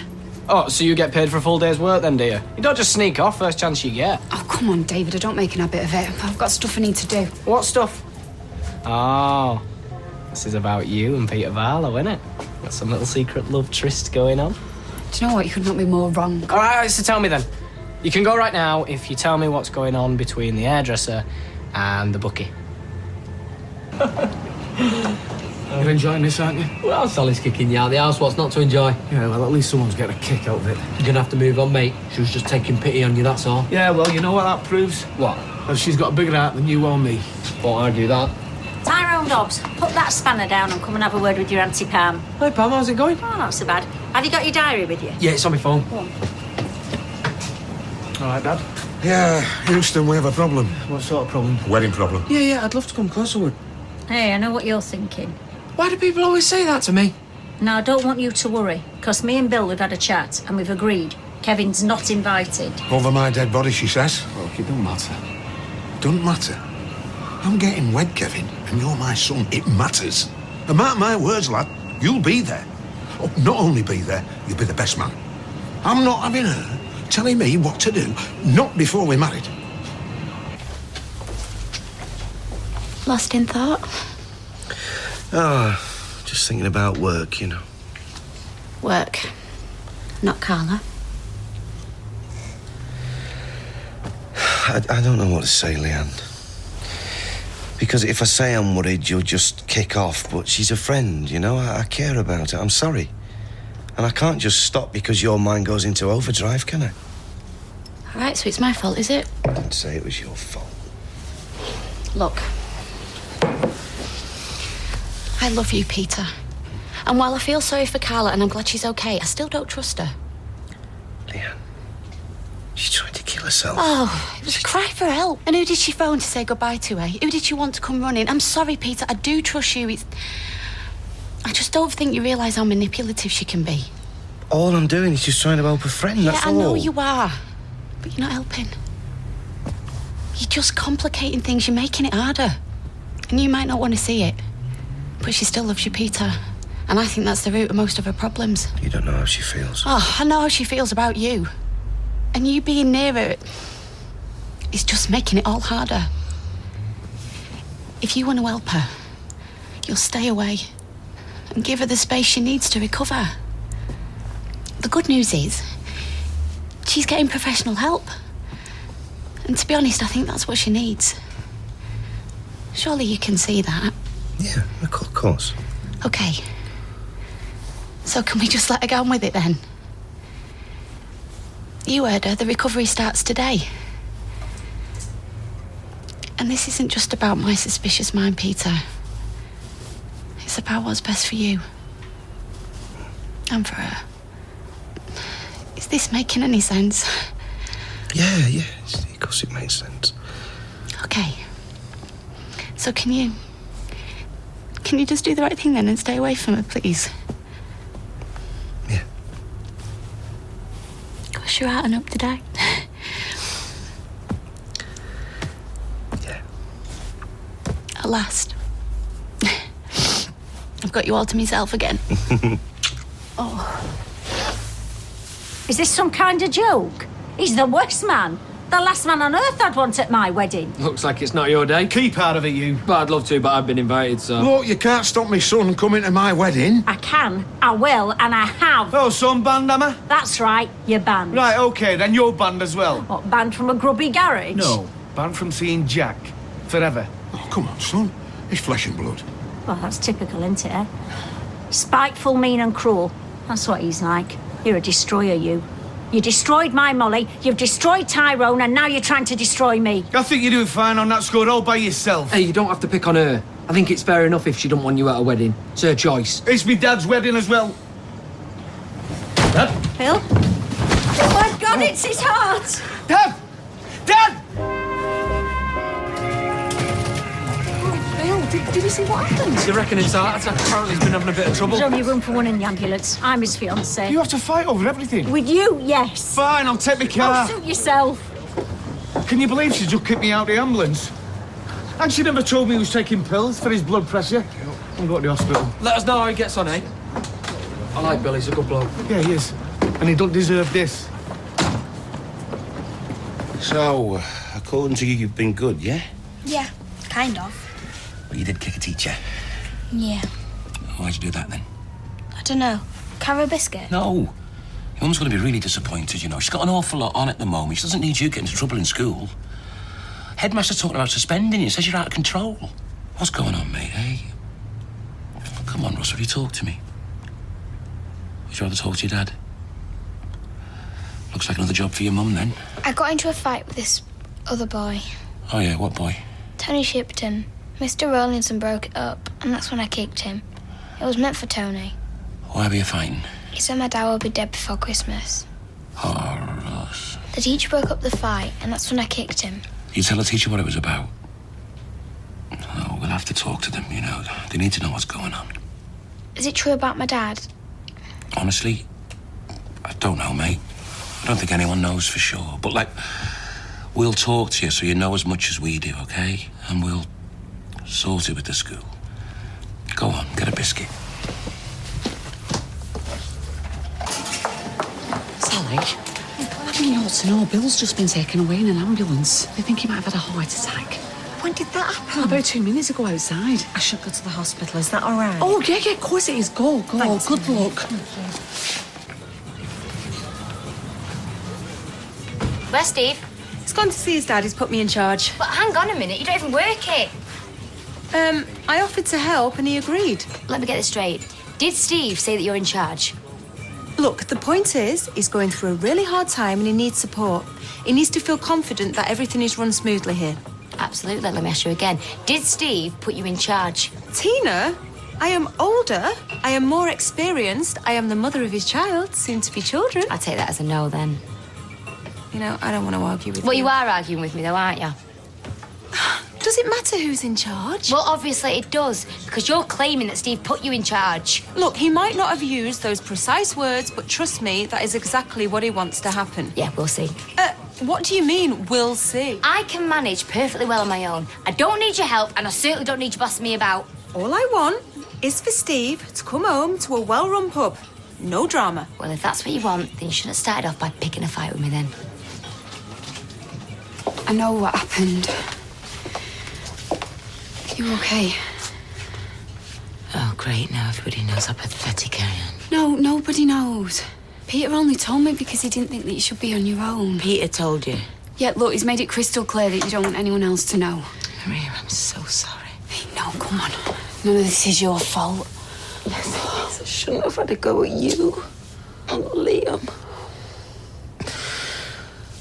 Oh, so you get paid for a full day's work then, do you? You don't just sneak off first chance you get. Oh, come on, David, I don't make an habit of it. I've got stuff I need to do. What stuff? Oh, this is about you and Peter Barlow, isn't it? Got some little secret love tryst going on. Do you know what? You could not be more wrong. All right, so tell me then. You can go right now if you tell me what's going on between the hairdresser and the bookie. You're enjoying this, aren't you? Well, Sally's kicking you out of the house. What's not to enjoy? Yeah, well, at least someone's getting a kick out of it. You're gonna have to move on, mate. She was just taking pity on you, that's all. Yeah, well, you know what that proves? What? Well, she's got a bigger heart than you or me. Won't argue that. Tyrone Dobbs, put that spanner down and come and have a word with your Auntie Pam. Hey, Pam, how's it going? Oh, not so bad. Have you got your diary with you? Yeah, it's on my phone. Go on. All right, Dad? Yeah, Houston, we have a problem. What sort of problem? Wedding problem. Yeah, I'd love to come closer with. Hey, I know what you're thinking. Why do people always say that to me? Now, I don't want you to worry, because me and Bill, we've had a chat and we've agreed Kevin's not invited. Over my dead body, she says. Look, it don't matter. Don't matter. I'm getting wed, Kevin, and you're my son. It matters. And mark my words, lad, you'll be there. Oh, not only be there, you'll be the best man. I'm not having her telling me what to do, not before we're married. Lost in thought? Oh, just thinking about work, you know. Work. Not Carla. I don't know what to say, Leanne. Because if I say I'm worried, you'll just kick off. But she's a friend, you know? I care about her. I'm sorry. And I can't just stop because your mind goes into overdrive, can I? All right, so it's my fault, is it? I'd say it was your fault. Look. I love you, Peter. And while I feel sorry for Carla and I'm glad she's okay, I still don't trust her. Leanne, she's trying to kill herself. Oh, it was a cry for help. And who did she phone to say goodbye to, eh? Who did you want to come running? I'm sorry, Peter, I do trust you. I just don't think you realise how manipulative she can be. All I'm doing is just trying to help a friend, that's all. Yeah, I know you are. But you're not helping. You're just complicating things. You're making it harder. And you might not want to see it. But she still loves you, Peter. And I think that's the root of most of her problems. You don't know how she feels. Oh, I know how she feels about you. And you being near her is just making it all harder. If you want to help her, you'll stay away and give her the space she needs to recover. The good news is, she's getting professional help. And to be honest, I think that's what she needs. Surely you can see that. Yeah, of course. Okay. So can we just let her get on with it then? You heard her, the recovery starts today. And this isn't just about my suspicious mind, Peter. It's about what's best for you. And for her. Is this making any sense? Yeah, of course it makes sense. Okay. So can you just do the right thing then and stay away from her, please? Yeah. Cross your heart and hope to die. Yeah. At last. I've got you all to myself again. Oh. Is this some kind of joke? He's the worst man. The last man on earth I'd want at my wedding. Looks like it's not your day. Keep out of it, you. But I'd love to, but I've been invited, so... Look, you can't stop me son coming to my wedding. I can, I will, and I have. Oh, some band, Emma? That's right, you're banned. Right, OK, then you're banned as well. What, banned from a grubby garage? No, banned from seeing Jack. Forever. Oh, come on, son. It's flesh and blood. Well, that's typical, isn't it, eh? Spiteful, mean and cruel. That's what he's like. You're a destroyer, you. You destroyed my Molly, you've destroyed Tyrone, and now you're trying to destroy me. I think you're doing fine on that score all by yourself. Hey, you don't have to pick on her. I think it's fair enough if she don't want you at her wedding. It's her choice. It's me dad's wedding as well. Dad? Phil? Oh, my God, it's his heart! Dad! Dad! Oh, Phil. Did you see what happened? You reckon it's heart attack? Apparently he's been having a bit of trouble. There's only room for one in the ambulance. I'm his fiancée. You have to fight over everything. With you, yes. Fine, I'll take my car. Oh, suit yourself. Can you believe she just kicked me out of the ambulance? And she never told me he was taking pills for his blood pressure. I'll go to the hospital. Let us know how he gets on, eh? I like Bill, he's a good bloke. Yeah, he is. And he don't deserve this. So, according to you, you've been good, yeah? Yeah, kind of. Well, you did kick a teacher. Yeah. Why'd you do that, then? I don't know. Carry a biscuit? No. Your mum's going to be really disappointed, you know. She's got an awful lot on at the moment. She doesn't need you getting into trouble in school. Headmaster's talking about suspending you. Says you're out of control. What's going on, mate, eh? Come on, Russ, will you talk to me? Would you rather talk to your dad? Looks like another job for your mum, then. I got into a fight with this other boy. Oh, yeah, what boy? Tony Shipton. Mr. Rollinson broke it up, and that's when I kicked him. It was meant for Tony. Why were you fighting? He said my dad will be dead before Christmas. Oh, Russ. The teacher broke up the fight, and that's when I kicked him. You tell the teacher what it was about? Oh, we'll have to talk to them, you know. They need to know what's going on. Is it true about my dad? Honestly, I don't know, mate. I don't think anyone knows for sure. But, like, we'll talk to you so you know as much as we do, OK? And we'll sort it with the school. Go on, get a biscuit. Sally, I mean, you ought to know Bill's just been taken away in an ambulance. They think he might have had a heart attack. When did that happen? About 2 minutes ago outside. I should go to the hospital. Is that all right? Oh, yeah, of course it is. Go. Thanks, Good Mary. luck. Where's Steve? He's gone to see his dad. He's put me in charge. But hang on a minute, you don't even work it. I offered to help and he agreed. Let me get this straight. Did Steve say that you're in charge? Look, the point is, he's going through a really hard time and he needs support. He needs to feel confident that everything is run smoothly here. Absolutely. Let me ask you again. Did Steve put you in charge? Tina, I am older, I am more experienced, I am the mother of his child, soon to be children. I'll take that as a no then. You know, I don't want to argue with you. Well, you are arguing with me though, aren't you? Does it matter who's in charge? Well, obviously it does, because you're claiming that Steve put you in charge. Look, he might not have used those precise words, but trust me, that is exactly what he wants to happen. Yeah, we'll see. What do you mean, we'll see? I can manage perfectly well on my own. I don't need your help, and I certainly don't need you bossing me about. All I want is for Steve to come home to a well-run pub. No drama. Well, if that's what you want, then you should have started off by picking a fight with me then. I know what happened. You okay? Oh, great. Now everybody knows how pathetic I am. No, nobody knows. Peter only told me because he didn't think that you should be on your own. Peter told you? Yeah, look, he's made it crystal clear that you don't want anyone else to know. Maria, I'm so sorry. No, come on. None of this is your fault. I shouldn't have had to go at you and Liam.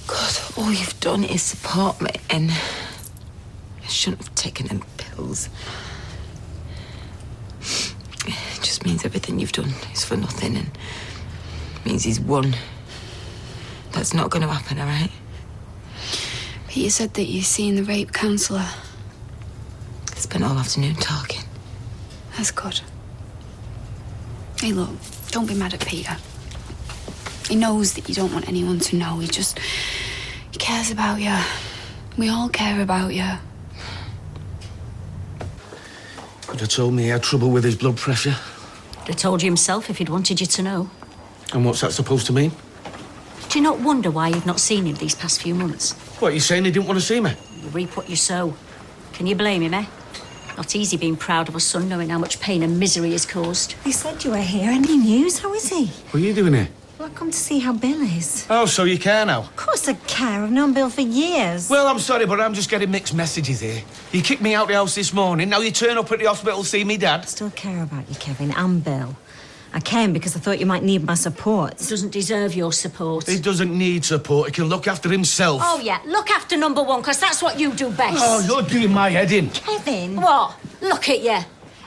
God, all you've done is support me, and I shouldn't have taken any pills. It just means everything you've done is for nothing, and means he's won. That's not going to happen, all right? Peter said that you're seeing the rape counsellor. I spent all afternoon talking. That's good. Hey, look, don't be mad at Peter. He knows that you don't want anyone to know. He cares about you. We all care about you. Could have told me he had trouble with his blood pressure. He'd have told you himself if he'd wanted you to know. And what's that supposed to mean? Do you not wonder why you've not seen him these past few months? What, you saying he didn't want to see me? You reap what you sow. Can you blame him, eh? Not easy being proud of a son knowing how much pain and misery he's caused. He said you were here. Any news? How is he? What are you doing here? Well, I've come to see how Bill is. Oh, so you care now? Of course I care. I've known Bill for years. Well, I'm sorry, but I'm just getting mixed messages here. You kicked me out the house this morning, now you turn up at the hospital to see me dad. I still care about you, Kevin, and Bill. I came because I thought you might need my support. He doesn't deserve your support. He doesn't need support. He can look after himself. Oh, yeah. Look after number one, because that's what you do best. Oh, you're doing my head in. Kevin. What? Look at you.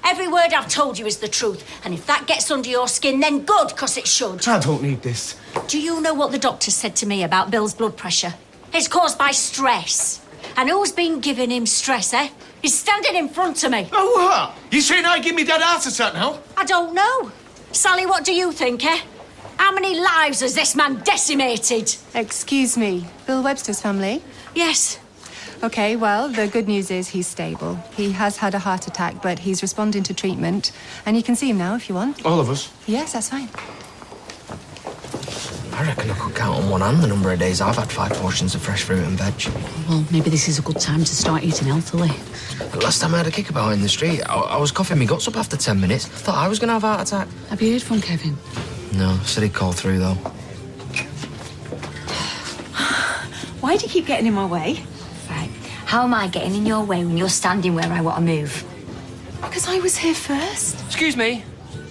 Every word I've told you is the truth. And if that gets under your skin, then good, because it should. I don't need this. Do you know what the doctor said to me about Bill's blood pressure? It's caused by stress. And who's been giving him stress, eh? He's standing in front of me. Oh, what? You saying I give me dad a heart attack now? I don't know. Sally, what do you think, eh? How many lives has this man decimated? Excuse me, Bill Webster's family? Yes. Okay, well, the good news is he's stable. He has had a heart attack, but he's responding to treatment. And you can see him now if you want. All of us? Yes, that's fine. I reckon I could count on one hand the number of days I've had 5 portions of fresh fruit and veg. Well, maybe this is a good time to start eating healthily. Last time I had a kickabout in the street, I was coughing my guts up after 10 minutes. Thought I was going to have a heart attack. Have you heard from Kevin? No, said he'd call through, though. Why do you keep getting in my way? Right. How am I getting in your way when you're standing where I want to move? Because I was here first. Excuse me.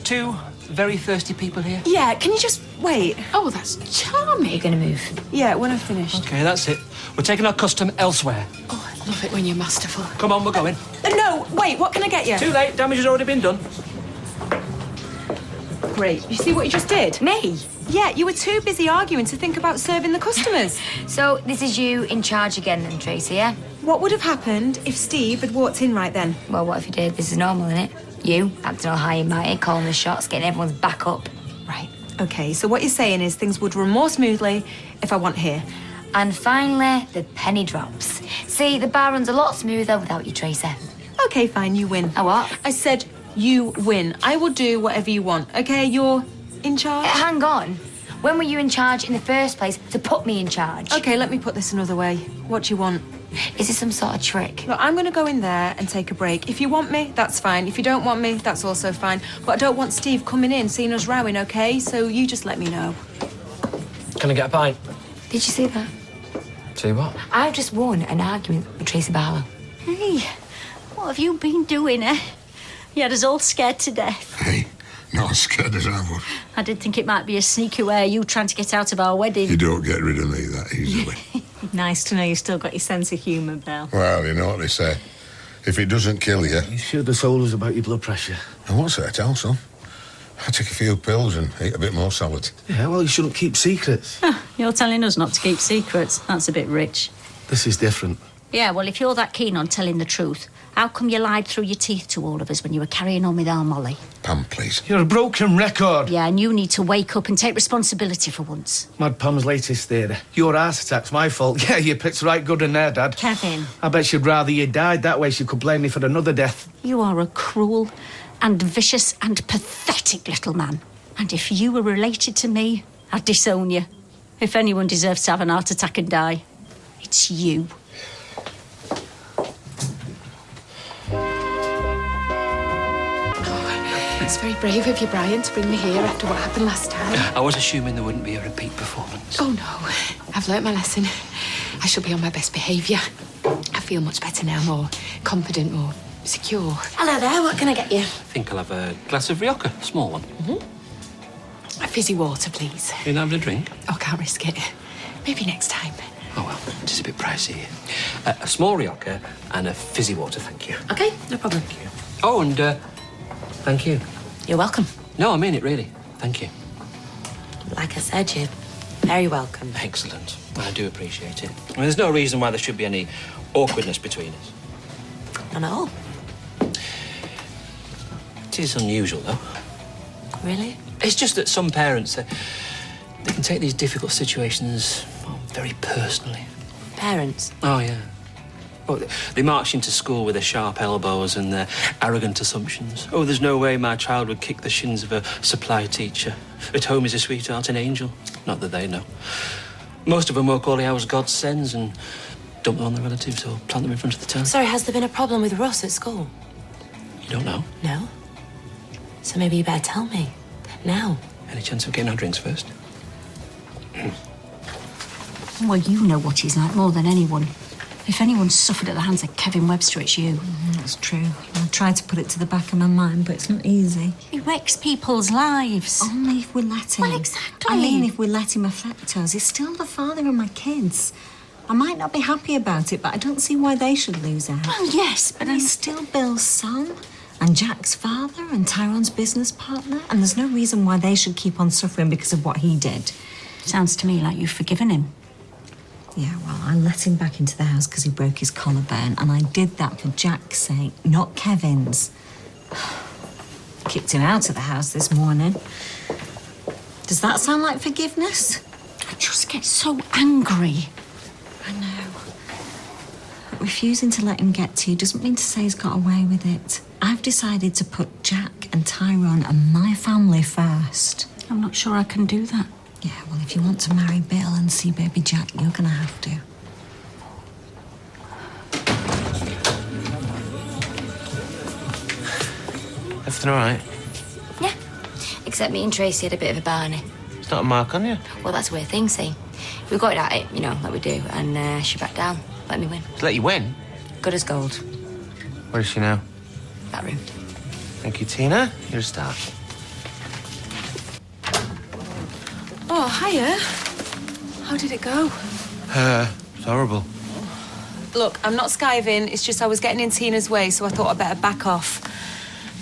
2 very thirsty people here. Yeah, can you just wait? Oh, that's charming. You're going to move? Yeah, when I've finished. Okay, that's it. We're taking our custom elsewhere. Oh, I love it when you're masterful. Come on, we're going. No, wait, what can I get you? Too late. Damage has already been done. Great. You see what you just did? Me? Yeah, you were too busy arguing to think about serving the customers. So this is you in charge again then, Tracy, yeah? What would have happened if Steve had walked in right then? Well, what if you did? This is normal, isn't it? You, acting all high and mighty, calling the shots, getting everyone's back up. Right. OK, so what you're saying is things would run more smoothly if I weren't here. And finally, the penny drops. See, the bar runs a lot smoother without you, Tracy. OK, fine, you win. A what? I said you win. I will do whatever you want, OK? You're in charge? Hang on. When were you in charge in the first place to put me in charge? OK, let me put this another way. What do you want? Is this some sort of trick? Look, I'm going to go in there and take a break. If you want me, that's fine. If you don't want me, that's also fine. But I don't want Steve coming in, seeing us rowing, OK? So you just let me know. Can I get a pint? Did you see that? See what? I've just won an argument with Tracy Barlow. Hey, what have you been doing, eh? You had us all scared to death. Hey, not as scared as I was. I did think it might be a sneaky way of you trying to get out of our wedding. You don't get rid of me that easily. Nice to know you still got your sense of humour, Bill. Well, you know what they say. If it doesn't kill you... You should have told us about your blood pressure. And what's that, tell, son? I take a few pills and eat a bit more salad. Yeah, well, you shouldn't keep secrets. You're telling us not to keep secrets. That's a bit rich. This is different. Yeah, well, if you're that keen on telling the truth, how come you lied through your teeth to all of us when you were carrying on with our Molly? Pam, please. You're a broken record. Yeah, and you need to wake up and take responsibility for once. Mad Pam's latest theory. Your heart attack's my fault. Yeah, you picked right good in there, Dad. Kevin. I bet she'd rather you died. That way she could blame me for another death. You are a cruel and vicious and pathetic little man. And if you were related to me, I'd disown you. If anyone deserves to have an heart attack and die, it's you. It's very brave of you, Brian, to bring me here after what happened last time. I was assuming there wouldn't be a repeat performance. Oh, no. I've learnt my lesson. I shall be on my best behaviour. I feel much better now, more confident, more secure. Hello there, what can I get you? I think I'll have a glass of Rioja, a small one. A fizzy water, please. You not having a drink? Oh, can't risk it. Maybe next time. Oh, well, it is a bit pricey. A small Rioja and a fizzy water, thank you. OK, no problem. Thank you. Oh, and thank you. You're welcome. No, I mean it, really. Thank you. Like I said, you're very welcome. Excellent. I do appreciate it. I mean, there's no reason why there should be any awkwardness between us. Not at all. It is unusual, though. Really? It's just that some parents, they can take these difficult situations very personally. Parents? Oh, yeah. Well, they march into school with their sharp elbows and their arrogant assumptions. Oh, there's no way my child would kick the shins of a supply teacher. At home he's a sweetheart, an angel. Not that they know. Most of them work all the hours God sends and dump them on their relatives or plant them in front of the town. Sorry, has there been a problem with Ross at school? You don't know? No. So maybe you better tell me. Now. Any chance of getting our drinks first? Well, you know what he's like more than anyone. If anyone's suffered at the hands of Kevin Webster, it's you. That's true. I tried to put it to the back of my mind, but it's not easy. He wrecks people's lives. Only if we let him. Well, exactly. I mean, if we let him affect us. He's still the father of my kids. I might not be happy about it, but I don't see why they should lose out. Well, yes, but he's still Bill's son, and Jack's father, and Tyrone's business partner, and there's no reason why they should keep on suffering because of what he did. Sounds to me like you've forgiven him. Yeah, well, I let him back into the house because he broke his collarbone, and I did that for Jack's sake, not Kevin's. Kicked him out of the house this morning. Does that sound like forgiveness? I just get so angry. I know. But refusing to let him get to you doesn't mean to say he's got away with it. I've decided to put Jack and Tyrone and my family first. I'm not sure I can do that. Yeah, well, if you want to marry Bill and see baby Jack, you're gonna have to. Everything all right? Yeah. Except me and Tracy had a bit of a barney. It's not a mark on you. Well, that's a weird thing, see. We got it at it, you know, like we do, and she backed down. Let me win. To let you win? Good as gold. Where is she now? That room. Thank you, Tina. You're a star. Oh, hiya. How did it go? It's horrible. Look, I'm not skiving. It's just I was getting in Tina's way, so I thought I'd better back off.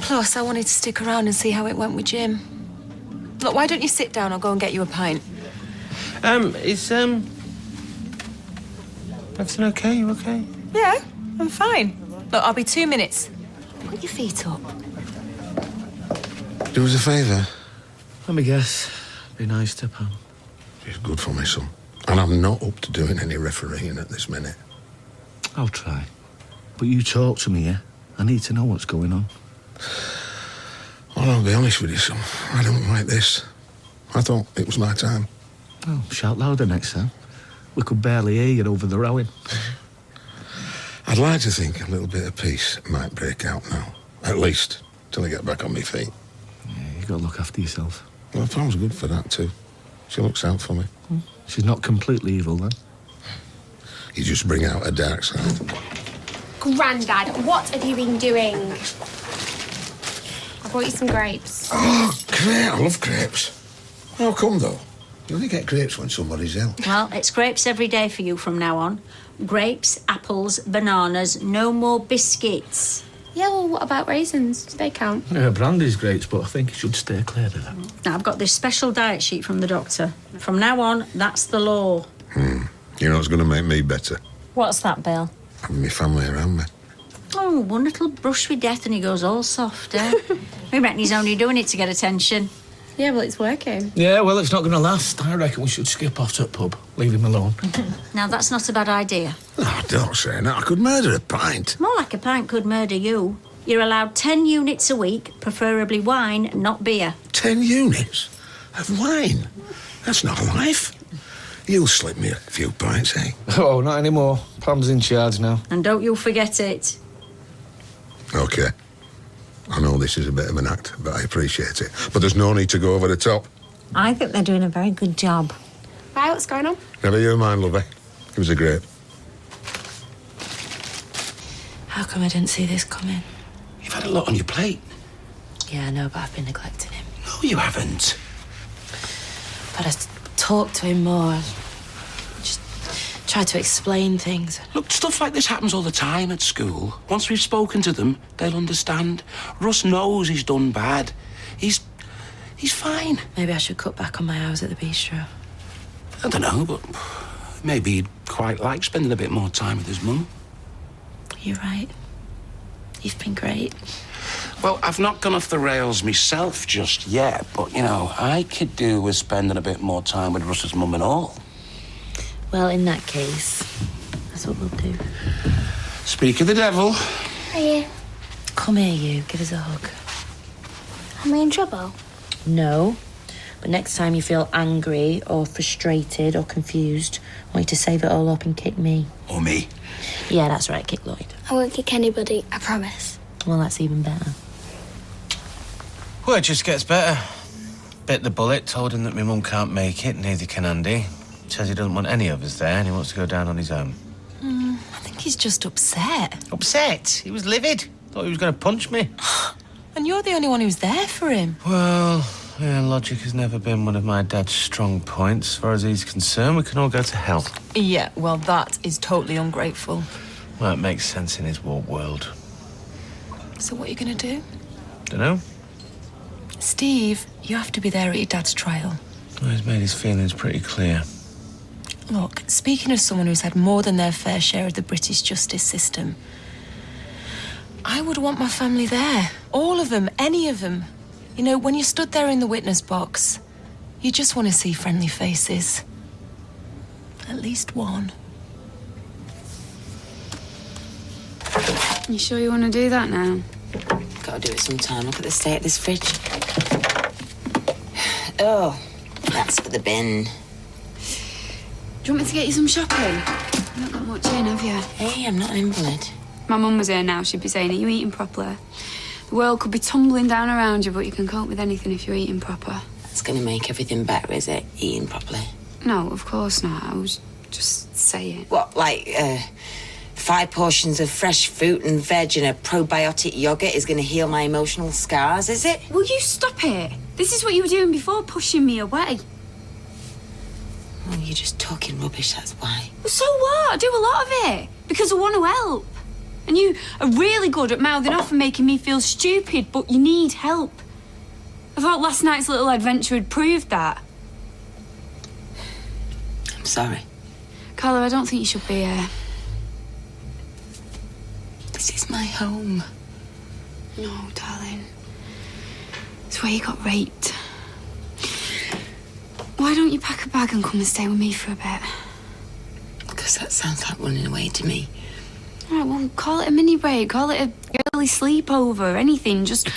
Plus, I wanted to stick around and see how it went with Jim. Look, why don't you sit down? I'll go and get you a pint. Is everything okay? You okay? Yeah, I'm fine. Look, I'll be 2 minutes. Put your feet up. Do us a favour. Let me guess. Be nice to Pam. She's good for me, son. And I'm not up to doing any refereeing at this minute. I'll try. But you talk to me, yeah? I need to know what's going on. Well, I'll be honest with you, son. I don't like this. I thought it was my time. Oh, shout louder next time. We could barely hear you over the rowing. I'd like to think a little bit of peace might break out now. At least, till I get back on my feet. Yeah, you got to look after yourself. Well, Pam's good for that, too. She looks out for me. She's not completely evil, then? You just bring out a dark side. Grandad, what have you been doing? I brought you some grapes. Oh, great. I love grapes. How come, though? You only get grapes when somebody's ill. Well, it's grapes every day for you from now on. Grapes, apples, bananas, no more biscuits. Yeah, well, what about raisins? Do they count? Yeah, brandy's great, but I think you should stay clear of that. Now, I've got this special diet sheet from the doctor. From now on, that's the law. You know what's going to make me better? What's that, Bill? Having my family around me. Oh, one little brush with death and he goes all soft, eh? We reckon he's only doing it to get attention. Yeah, well, it's working. Yeah, well, it's not going to last. I reckon we should skip off to the pub. Leave him alone. Now, that's not a bad idea. Oh, don't say that. I could murder a pint. More like a pint could murder you. You're allowed 10 units a week, preferably wine, not beer. 10 units? Of wine? That's not life. You'll slip me a few pints, eh? Oh, not anymore. Pam's in charge now. And don't you forget it. OK. I know this is a bit of an act, but I appreciate it. But there's no need to go over the top. I think they're doing a very good job. Right, what's going on? Never you mind, lovey. It was a grape. How come I didn't see this coming? You've had a lot on your plate. Yeah, I know, but I've been neglecting him. No, you haven't. But I talk to him more. Just try to explain things. Look, stuff like this happens all the time at school. Once we've spoken to them, they'll understand. Russ knows he's done bad. He's fine. Maybe I should cut back on my hours at the bistro. I don't know, but maybe he'd quite like spending a bit more time with his mum. You're right. You've been great. Well, I've not gone off the rails myself just yet, but, you know, I could do with spending a bit more time with Russ's mum and all. Well, in that case, that's what we'll do. Speak of the devil. Hiya. Come here, you. Give us a hug. Am I in trouble? No. But next time you feel angry or frustrated or confused, I want you to save it all up and kick me. Or me. Yeah, that's right. Kick Lloyd. I won't kick anybody, I promise. Well, that's even better. Well, it just gets better. Bit the bullet, told him that my mum can't make it, neither can Andy. Says he doesn't want any of us there and he wants to go down on his own. I think he's just upset. Upset? He was livid. Thought he was going to punch me. And you're the only one who's there for him. Well, yeah, logic has never been one of my dad's strong points. As far as he's concerned, we can all go to hell. Yeah, well, that is totally ungrateful. Well, it makes sense in his warped world. So what are you going to do? Dunno. Steve, you have to be there at your dad's trial. Well, he's made his feelings pretty clear. Look, speaking of someone who's had more than their fair share of the British justice system, I would want my family there. All of them, any of them. You know, when you stood there in the witness box, you just want to see friendly faces. At least one. You sure you want to do that now? Gotta do it sometime. Look at the state of this fridge. Oh, that's for the bin. Do you want me to get you some shopping? You've not got much in, have you? Hey, I'm not an invalid. My mum was here now. She'd be saying, are you eating properly? The world could be tumbling down around you, but you can cope with anything if you're eating proper. That's gonna make everything better, is it? Eating properly. No, of course not. I was just saying. What, like, 5 portions of fresh fruit and veg and a probiotic yogurt is gonna heal my emotional scars, is it? Will you stop it? This is what you were doing before, pushing me away. Oh, you're just talking rubbish, that's why. Well, so what? I do a lot of it. Because I want to help. And you are really good at mouthing off and making me feel stupid, but you need help. I thought last night's little adventure had proved that. I'm sorry. Carla, I don't think you should be here. This is my home. No, darling. It's where you got raped. Why don't you pack a bag and come and stay with me for a bit? Because that sounds like running away to me. All right, well, call it a mini break, call it a early sleepover, anything. Just,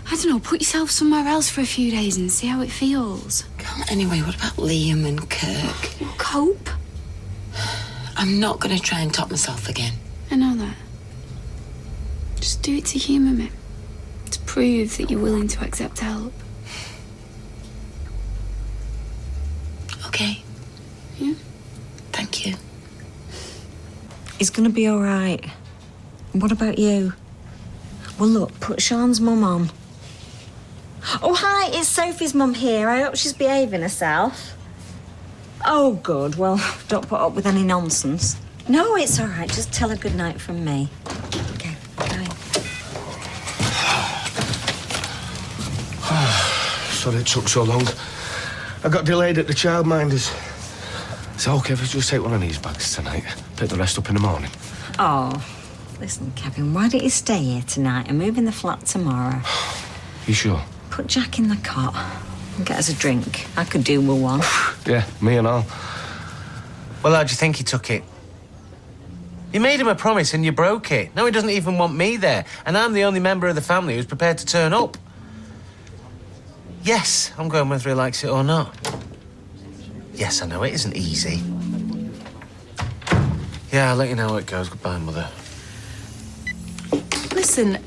I don't know, put yourself somewhere else for a few days and see how it feels. Come on, anyway, what about Liam and Kirk? Well, cope. I'm not going to try and top myself again. I know that. Just do it to humour me. To prove that you're willing to accept help. Okay. Yeah? Thank you. He's gonna be all right. What about you? Well, look, put Sean's mum on. Oh, hi, it's Sophie's mum here. I hope she's behaving herself. Oh, good. Well, don't put up with any nonsense. No, it's all right. Just tell her good night from me. Okay, bye. Sorry it took so long. I got delayed at the childminders. Is it okay if I just take one of these bags tonight? Pick the rest up in the morning. Oh, listen, Kevin, why don't you stay here tonight and move in the flat tomorrow? You sure? Put Jack in the cot and get us a drink. I could do with one. Yeah, me and all. Well, how do you think he took it? You made him a promise and you broke it. Now he doesn't even want me there, and I'm the only member of the family who's prepared to turn up. Yes, I'm going whether he likes it or not. Yes, I know, it isn't easy. Yeah, I'll let you know how it goes. Goodbye, Mother. Listen,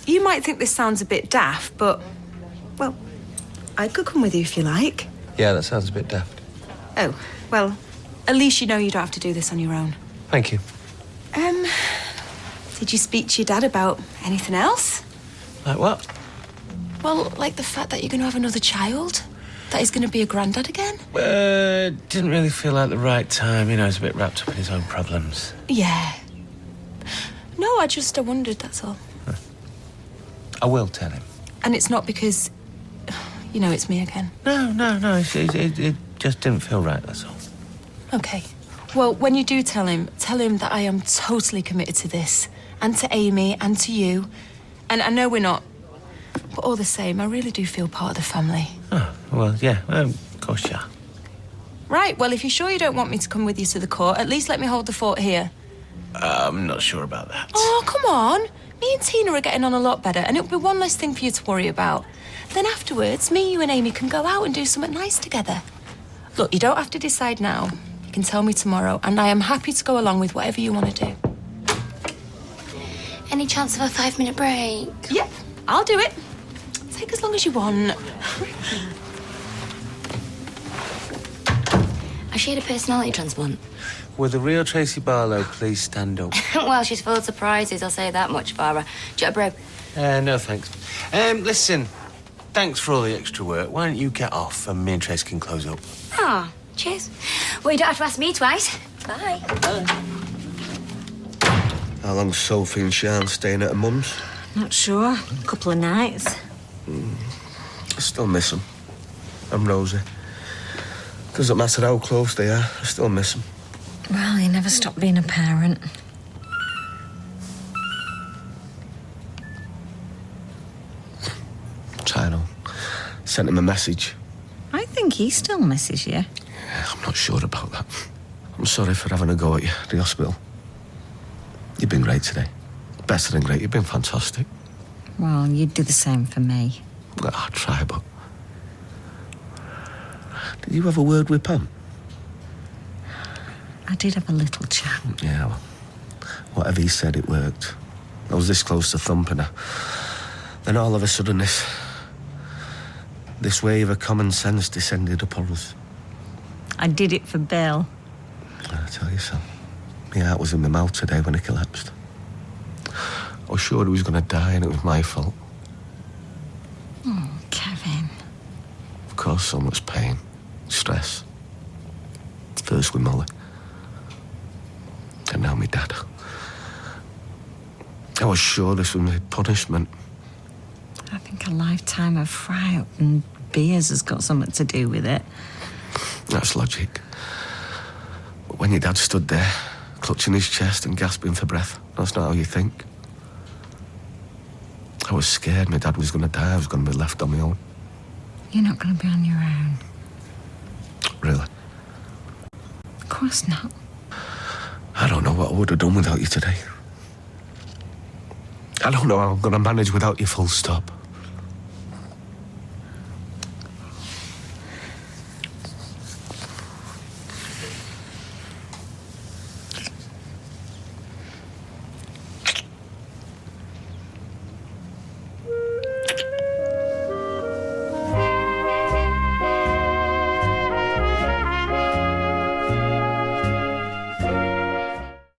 you might think this sounds a bit daft, but, well, I could come with you if you like. Yeah, that sounds a bit daft. Oh, well, at least you know you don't have to do this on your own. Thank you. Did you speak to your dad about anything else? Like what? Well, like the fact that you're going to have another child? That he's going to be a granddad again? Didn't really feel like the right time. You know, he's a bit wrapped up in his own problems. Yeah. No, I wondered, that's all. I will tell him. And it's not because, you know, it's me again. No. It just didn't feel right, that's all. Okay. Well, when you do tell him that I am totally committed to this. And to Amy, and to you. And I know we're not. But all the same, I really do feel part of the family. Oh, well, yeah, of course you are. Right, well, if you're sure you don't want me to come with you to the court, at least let me hold the fort here. I'm not sure about that. Oh, come on. Me and Tina are getting on a lot better, and it'll be one less thing for you to worry about. Then afterwards, me, you and Amy can go out and do something nice together. Look, you don't have to decide now. You can tell me tomorrow, and I am happy to go along with whatever you want to do. Any chance of a 5-minute break? Yep, I'll do it. Take as long as you want. Has she had a personality transplant? Will the real Tracy Barlow please stand up? Well, she's full of surprises, I'll say that much, Barbara. Do you want a brew? No, thanks. Listen, thanks for all the extra work. Why don't you get off and me and Trace can close up? Ah, cheers. Well, you don't have to ask me twice. Bye. How long's Sophie and Sean staying at her mum's? Not sure. A couple of nights. I still miss them. And Rosie. Doesn't matter how close they are, I still miss them. Well, you never stop being a parent. Tino sent him a message. I think he still misses you. Yeah, I'm not sure about that. I'm sorry for having a go at you at the hospital. You've been great today. Better than great. You've been fantastic. Well, you'd do the same for me. Well, I'll try, but... Did you have a word with Pam? I did have a little chat. Yeah, well, whatever he said, it worked. I was this close to thumping her. Then all of a sudden, this wave of common sense descended upon us. I did it for Bill. I tell you so. My heart was in my mouth today when he collapsed. I was sure he was going to die and it was my fault. Oh, Kevin. Of course, so much pain, stress. First with Molly. And now my dad. I was sure this was my punishment. I think a lifetime of fry-up and beers has got something to do with it. That's logic. But when your dad stood there, clutching his chest and gasping for breath, that's not how you think. I was scared my dad was going to die. I was going to be left on my own. You're not going to be on your own. Really? Of course not. I don't know what I would have done without you today. I don't know how I'm going to manage without you, full stop.